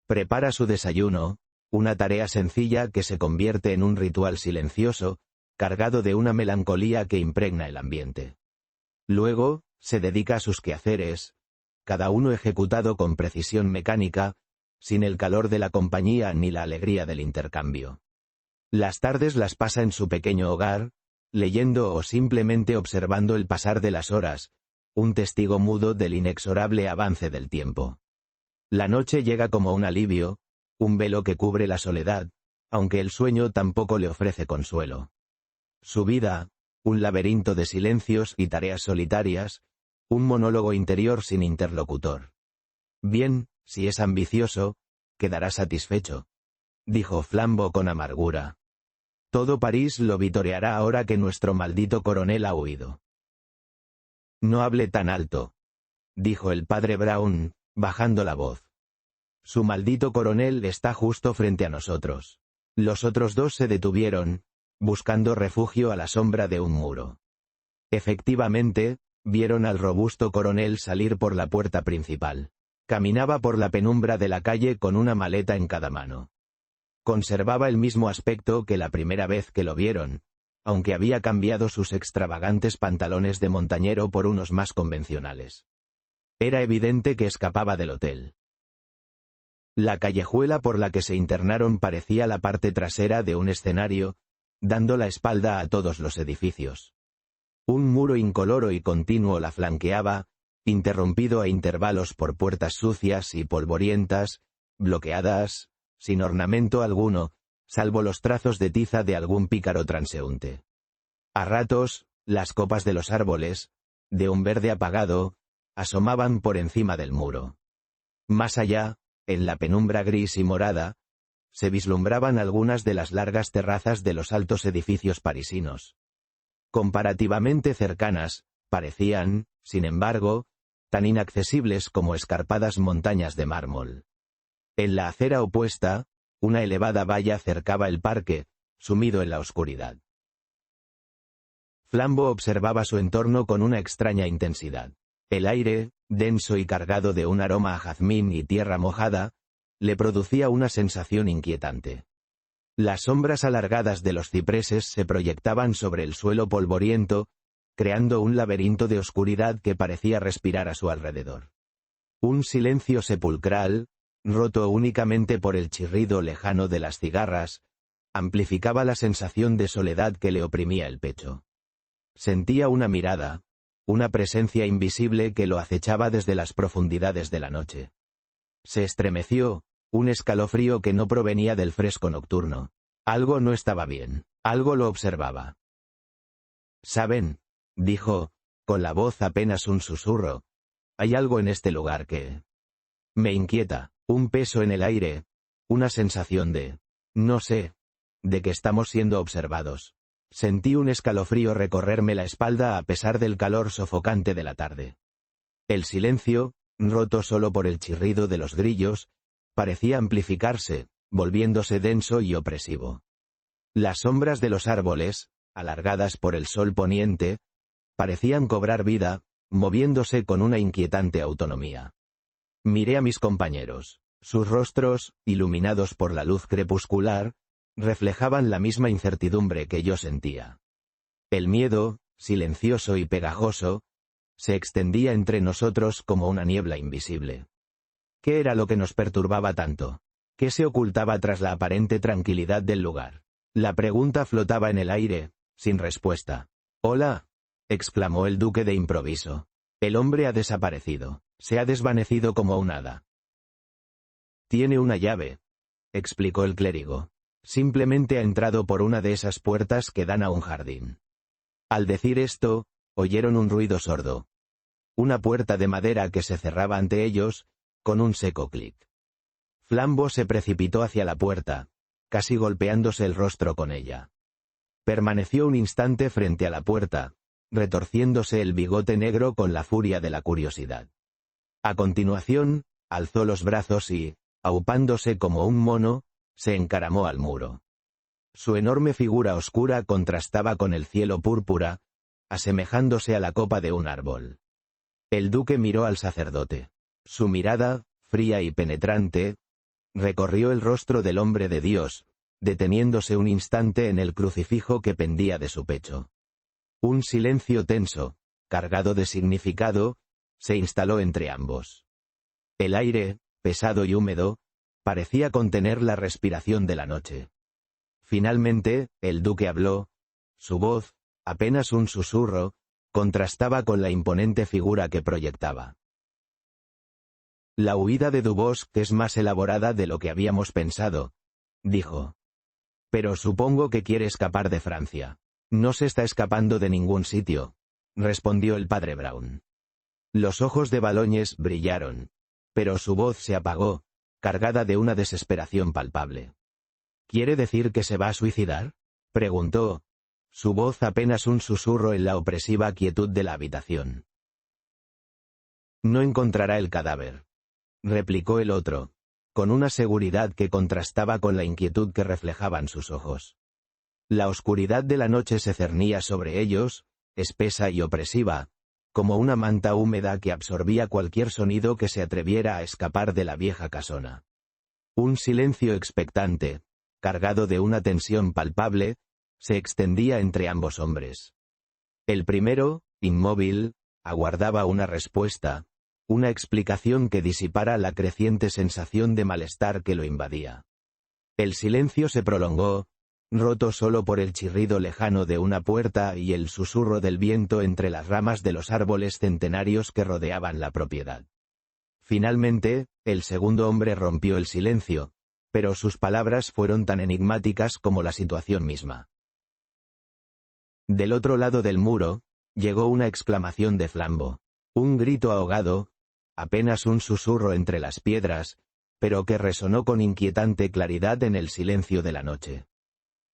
Prepara su desayuno, una tarea sencilla que se convierte en un ritual silencioso, cargado de una melancolía que impregna el ambiente. Luego, se dedica a sus quehaceres, cada uno ejecutado con precisión mecánica, sin el calor de la compañía ni la alegría del intercambio. Las tardes las pasa en su pequeño hogar, leyendo o simplemente observando el pasar de las horas, un testigo mudo del inexorable avance del tiempo. La noche llega como un alivio, un velo que cubre la soledad, aunque el sueño tampoco le ofrece consuelo. Su vida, un laberinto de silencios y tareas solitarias, un monólogo interior sin interlocutor. Bien, si es ambicioso, quedará satisfecho, dijo Flambeau con amargura. Todo París lo vitoreará ahora que nuestro maldito coronel ha huido. No hable tan alto, dijo el padre Brown, bajando la voz. Su maldito coronel está justo frente a nosotros. Los otros dos se detuvieron, buscando refugio a la sombra de un muro. Efectivamente, vieron al robusto coronel salir por la puerta principal. Caminaba por la penumbra de la calle con una maleta en cada mano. Conservaba el mismo aspecto que la primera vez que lo vieron, aunque había cambiado sus extravagantes pantalones de montañero por unos más convencionales. Era evidente que escapaba del hotel. La callejuela por la que se internaron parecía la parte trasera de un escenario, dando la espalda a todos los edificios. Un muro incoloro y continuo la flanqueaba, interrumpido a intervalos por puertas sucias y polvorientas, bloqueadas, sin ornamento alguno, salvo los trazos de tiza de algún pícaro transeúnte. A ratos, las copas de los árboles, de un verde apagado, asomaban por encima del muro. Más allá, en la penumbra gris y morada, se vislumbraban algunas de las largas terrazas de los altos edificios parisinos. Comparativamente cercanas, parecían, sin embargo, tan inaccesibles como escarpadas montañas de mármol. En la acera opuesta, una elevada valla cercaba el parque, sumido en la oscuridad. Flambeau observaba su entorno con una extraña intensidad. El aire, denso y cargado de un aroma a jazmín y tierra mojada, le producía una sensación inquietante. Las sombras alargadas de los cipreses se proyectaban sobre el suelo polvoriento, creando un laberinto de oscuridad que parecía respirar a su alrededor. Un silencio sepulcral, roto únicamente por el chirrido lejano de las cigarras, amplificaba la sensación de soledad que le oprimía el pecho. Sentía una mirada, una presencia invisible que lo acechaba desde las profundidades de la noche. Se estremeció, un escalofrío que no provenía del fresco nocturno. Algo no estaba bien, algo lo observaba. «¿Saben?», dijo, con la voz apenas un susurro. «Hay algo en este lugar que me inquieta, un peso en el aire, una sensación de, no sé, de que estamos siendo observados». Sentí un escalofrío recorrerme la espalda a pesar del calor sofocante de la tarde. El silencio, roto solo por el chirrido de los grillos, parecía amplificarse, volviéndose denso y opresivo. Las sombras de los árboles, alargadas por el sol poniente, parecían cobrar vida, moviéndose con una inquietante autonomía. Miré a mis compañeros. Sus rostros, iluminados por la luz crepuscular, reflejaban la misma incertidumbre que yo sentía. El miedo, silencioso y pegajoso, se extendía entre nosotros como una niebla invisible. ¿Qué era lo que nos perturbaba tanto? ¿Qué se ocultaba tras la aparente tranquilidad del lugar? La pregunta flotaba en el aire, sin respuesta. «Hola», exclamó el duque de improviso. «El hombre ha desaparecido, se ha desvanecido como un hada». «Tiene una llave», explicó el clérigo. «Simplemente ha entrado por una de esas puertas que dan a un jardín». Al decir esto, oyeron un ruido sordo. Una puerta de madera que se cerraba ante ellos, con un seco clic. Flambeau se precipitó hacia la puerta, casi golpeándose el rostro con ella. Permaneció un instante frente a la puerta, retorciéndose el bigote negro con la furia de la curiosidad. A continuación, alzó los brazos y, aupándose como un mono, se encaramó al muro. Su enorme figura oscura contrastaba con el cielo púrpura, asemejándose a la copa de un árbol. El duque miró al sacerdote. Su mirada, fría y penetrante, recorrió el rostro del hombre de Dios, deteniéndose un instante en el crucifijo que pendía de su pecho. Un silencio tenso, cargado de significado, se instaló entre ambos. El aire, pesado y húmedo, parecía contener la respiración de la noche. Finalmente, el duque habló. Su voz, apenas un susurro, contrastaba con la imponente figura que proyectaba. «La huida de Dubosc es más elaborada de lo que habíamos pensado», dijo. «Pero supongo que quiere escapar de Francia». «No se está escapando de ningún sitio», respondió el padre Brown. Los ojos de Baloñes brillaron, pero su voz se apagó, cargada de una desesperación palpable. «¿Quiere decir que se va a suicidar?», preguntó, su voz apenas un susurro en la opresiva quietud de la habitación. «No encontrará el cadáver», replicó el otro, con una seguridad que contrastaba con la inquietud que reflejaban sus ojos. La oscuridad de la noche se cernía sobre ellos, espesa y opresiva, como una manta húmeda que absorbía cualquier sonido que se atreviera a escapar de la vieja casona. Un silencio expectante, cargado de una tensión palpable, se extendía entre ambos hombres. El primero, inmóvil, aguardaba una respuesta, una explicación que disipara la creciente sensación de malestar que lo invadía. El silencio se prolongó, roto solo por el chirrido lejano de una puerta y el susurro del viento entre las ramas de los árboles centenarios que rodeaban la propiedad. Finalmente, el segundo hombre rompió el silencio, pero sus palabras fueron tan enigmáticas como la situación misma. Del otro lado del muro, llegó una exclamación de Flambo. Un grito ahogado, apenas un susurro entre las piedras, pero que resonó con inquietante claridad en el silencio de la noche.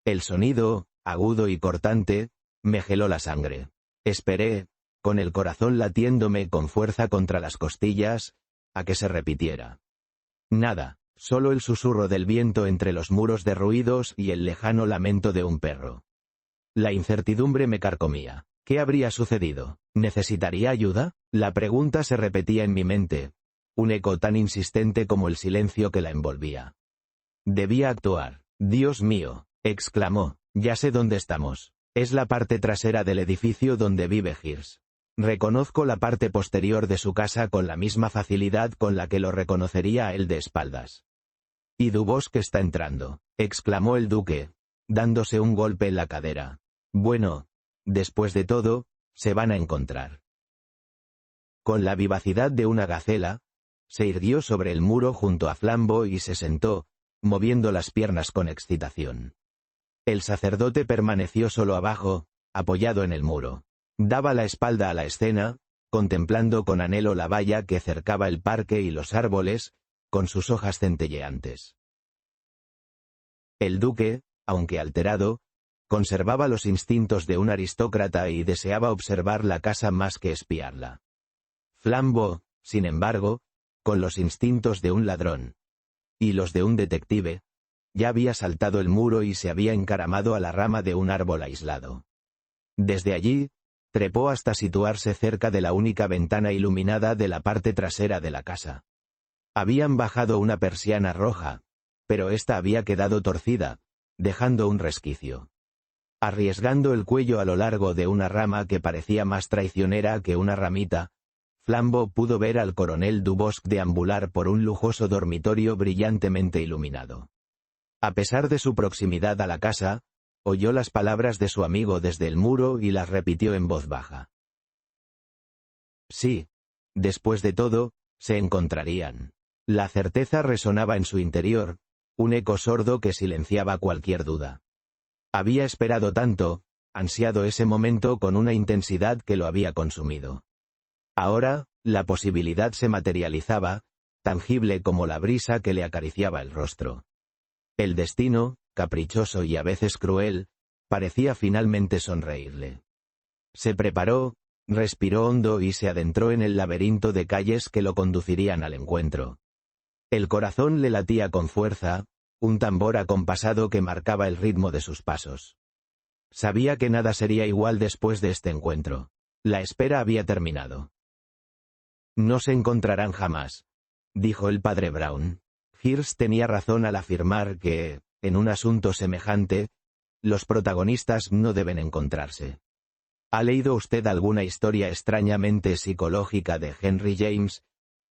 El sonido, agudo y cortante, me geló la sangre. Esperé, con el corazón latiéndome con fuerza contra las costillas, a que se repitiera. Nada, solo el susurro del viento entre los muros derruidos y el lejano lamento de un perro. La incertidumbre me carcomía. ¿Qué habría sucedido? ¿Necesitaría ayuda? La pregunta se repetía en mi mente, un eco tan insistente como el silencio que la envolvía. Debía actuar. Dios mío, exclamó, ya sé dónde estamos. Es la parte trasera del edificio donde vive Hirsch. Reconozco la parte posterior de su casa con la misma facilidad con la que lo reconocería a él de espaldas. Y Dubosc está entrando, exclamó el duque, dándose un golpe en la cadera. Bueno, después de todo, se van a encontrar. Con la vivacidad de una gacela, se irguió sobre el muro junto a Flambo y se sentó, moviendo las piernas con excitación. El sacerdote permaneció solo abajo, apoyado en el muro. Daba la espalda a la escena, contemplando con anhelo la valla que cercaba el parque y los árboles, con sus hojas centelleantes. El duque, aunque alterado, conservaba los instintos de un aristócrata y deseaba observar la casa más que espiarla. Flambo, sin embargo, con los instintos de un ladrón, y los de un detective, ya había saltado el muro y se había encaramado a la rama de un árbol aislado. Desde allí, trepó hasta situarse cerca de la única ventana iluminada de la parte trasera de la casa. Habían bajado una persiana roja, pero ésta había quedado torcida, dejando un resquicio. Arriesgando el cuello a lo largo de una rama que parecía más traicionera que una ramita, Flambo pudo ver al coronel Dubosc deambular por un lujoso dormitorio brillantemente iluminado. A pesar de su proximidad a la casa, oyó las palabras de su amigo desde el muro y las repitió en voz baja. Sí. Después de todo, se encontrarían. La certeza resonaba en su interior, un eco sordo que silenciaba cualquier duda. Había esperado tanto, ansiado ese momento con una intensidad que lo había consumido. Ahora, la posibilidad se materializaba, tangible como la brisa que le acariciaba el rostro. El destino, caprichoso y a veces cruel, parecía finalmente sonreírle. Se preparó, respiró hondo y se adentró en el laberinto de calles que lo conducirían al encuentro. El corazón le latía con fuerza, un tambor acompasado que marcaba el ritmo de sus pasos. Sabía que nada sería igual después de este encuentro. La espera había terminado. No se encontrarán jamás, dijo el padre Brown. Hirsch tenía razón al afirmar que, en un asunto semejante, los protagonistas no deben encontrarse. ¿Ha leído usted alguna historia extrañamente psicológica de Henry James,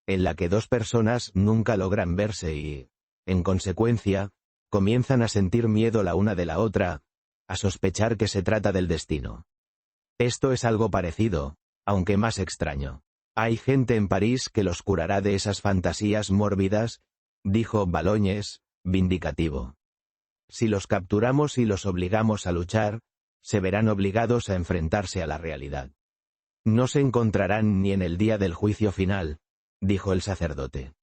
en la que dos personas nunca logran verse y, en consecuencia, comienzan a sentir miedo la una de la otra, a sospechar que se trata del destino? Esto es algo parecido, aunque más extraño. Hay gente en París que los curará de esas fantasías mórbidas, dijo Baloñes, vindicativo. Si los capturamos y los obligamos a luchar, se verán obligados a enfrentarse a la realidad. No se encontrarán ni en el día del juicio final, dijo el sacerdote.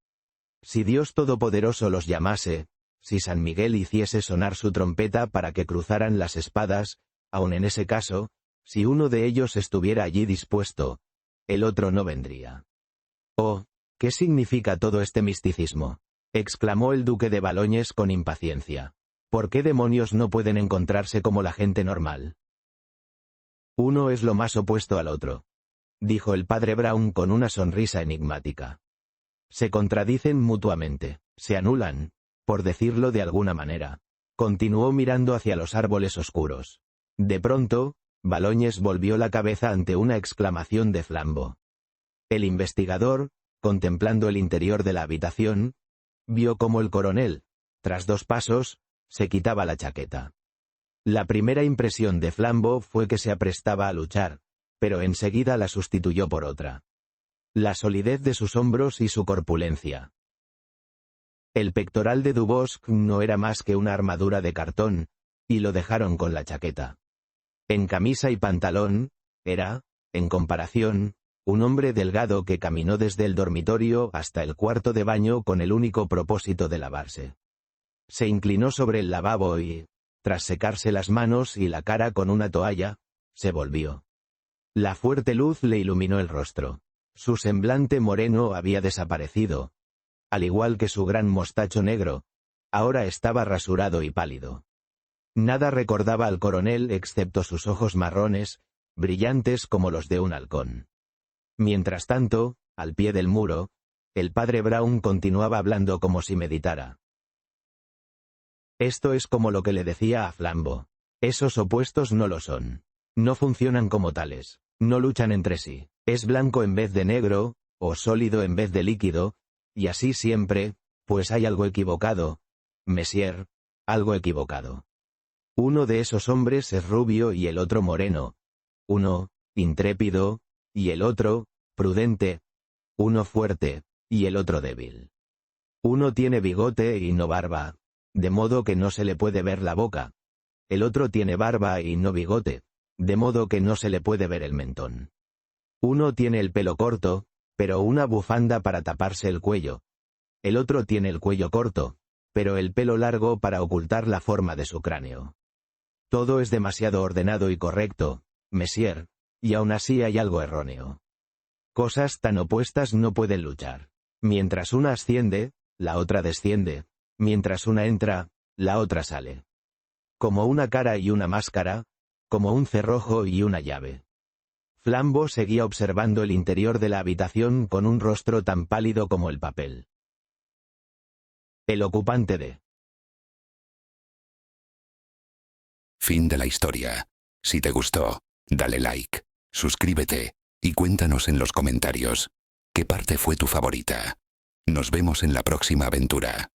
Si Dios Todopoderoso los llamase, si San Miguel hiciese sonar su trompeta para que cruzaran las espadas, aun en ese caso, si uno de ellos estuviera allí dispuesto, el otro no vendría. Oh, ¿qué significa todo este misticismo?, exclamó el duque de Baloñes con impaciencia. ¿Por qué demonios no pueden encontrarse como la gente normal? Uno es lo más opuesto al otro, dijo el padre Brown con una sonrisa enigmática. Se contradicen mutuamente, se anulan, por decirlo de alguna manera. Continuó mirando hacia los árboles oscuros. De pronto, Baloñes volvió la cabeza ante una exclamación de Flambo. El investigador, contemplando el interior de la habitación, vio cómo el coronel, tras 2 pasos, se quitaba la chaqueta. La primera impresión de Flambo fue que se aprestaba a luchar, pero enseguida la sustituyó por otra. La solidez de sus hombros y su corpulencia. El pectoral de Dubosc no era más que una armadura de cartón, y lo dejaron con la chaqueta. En camisa y pantalón, era, en comparación, un hombre delgado que caminó desde el dormitorio hasta el cuarto de baño con el único propósito de lavarse. Se inclinó sobre el lavabo y, tras secarse las manos y la cara con una toalla, se volvió. La fuerte luz le iluminó el rostro. Su semblante moreno había desaparecido. Al igual que su gran mostacho negro, ahora estaba rasurado y pálido. Nada recordaba al coronel excepto sus ojos marrones, brillantes como los de un halcón. Mientras tanto, al pie del muro, el padre Brown continuaba hablando como si meditara. Esto es como lo que le decía a Flambeau. Esos opuestos no lo son. No funcionan como tales. No luchan entre sí. Es blanco en vez de negro, o sólido en vez de líquido, y así siempre, pues hay algo equivocado, Messier, algo equivocado. Uno de esos hombres es rubio y el otro moreno. Uno, intrépido, y el otro, prudente. Uno fuerte, y el otro débil. Uno tiene bigote y no barba, de modo que no se le puede ver la boca. El otro tiene barba y no bigote, de modo que no se le puede ver el mentón. Uno tiene el pelo corto, pero una bufanda para taparse el cuello. El otro tiene el cuello corto, pero el pelo largo para ocultar la forma de su cráneo. Todo es demasiado ordenado y correcto, Messier, y aún así hay algo erróneo. Cosas tan opuestas no pueden luchar. Mientras una asciende, la otra desciende. Mientras una entra, la otra sale. Como una cara y una máscara, como un cerrojo y una llave. Flambeau seguía observando el interior de la habitación con un rostro tan pálido como el papel. El ocupante de. Fin de la historia. Si te gustó, dale like, suscríbete, y cuéntanos en los comentarios qué parte fue tu favorita. Nos vemos en la próxima aventura.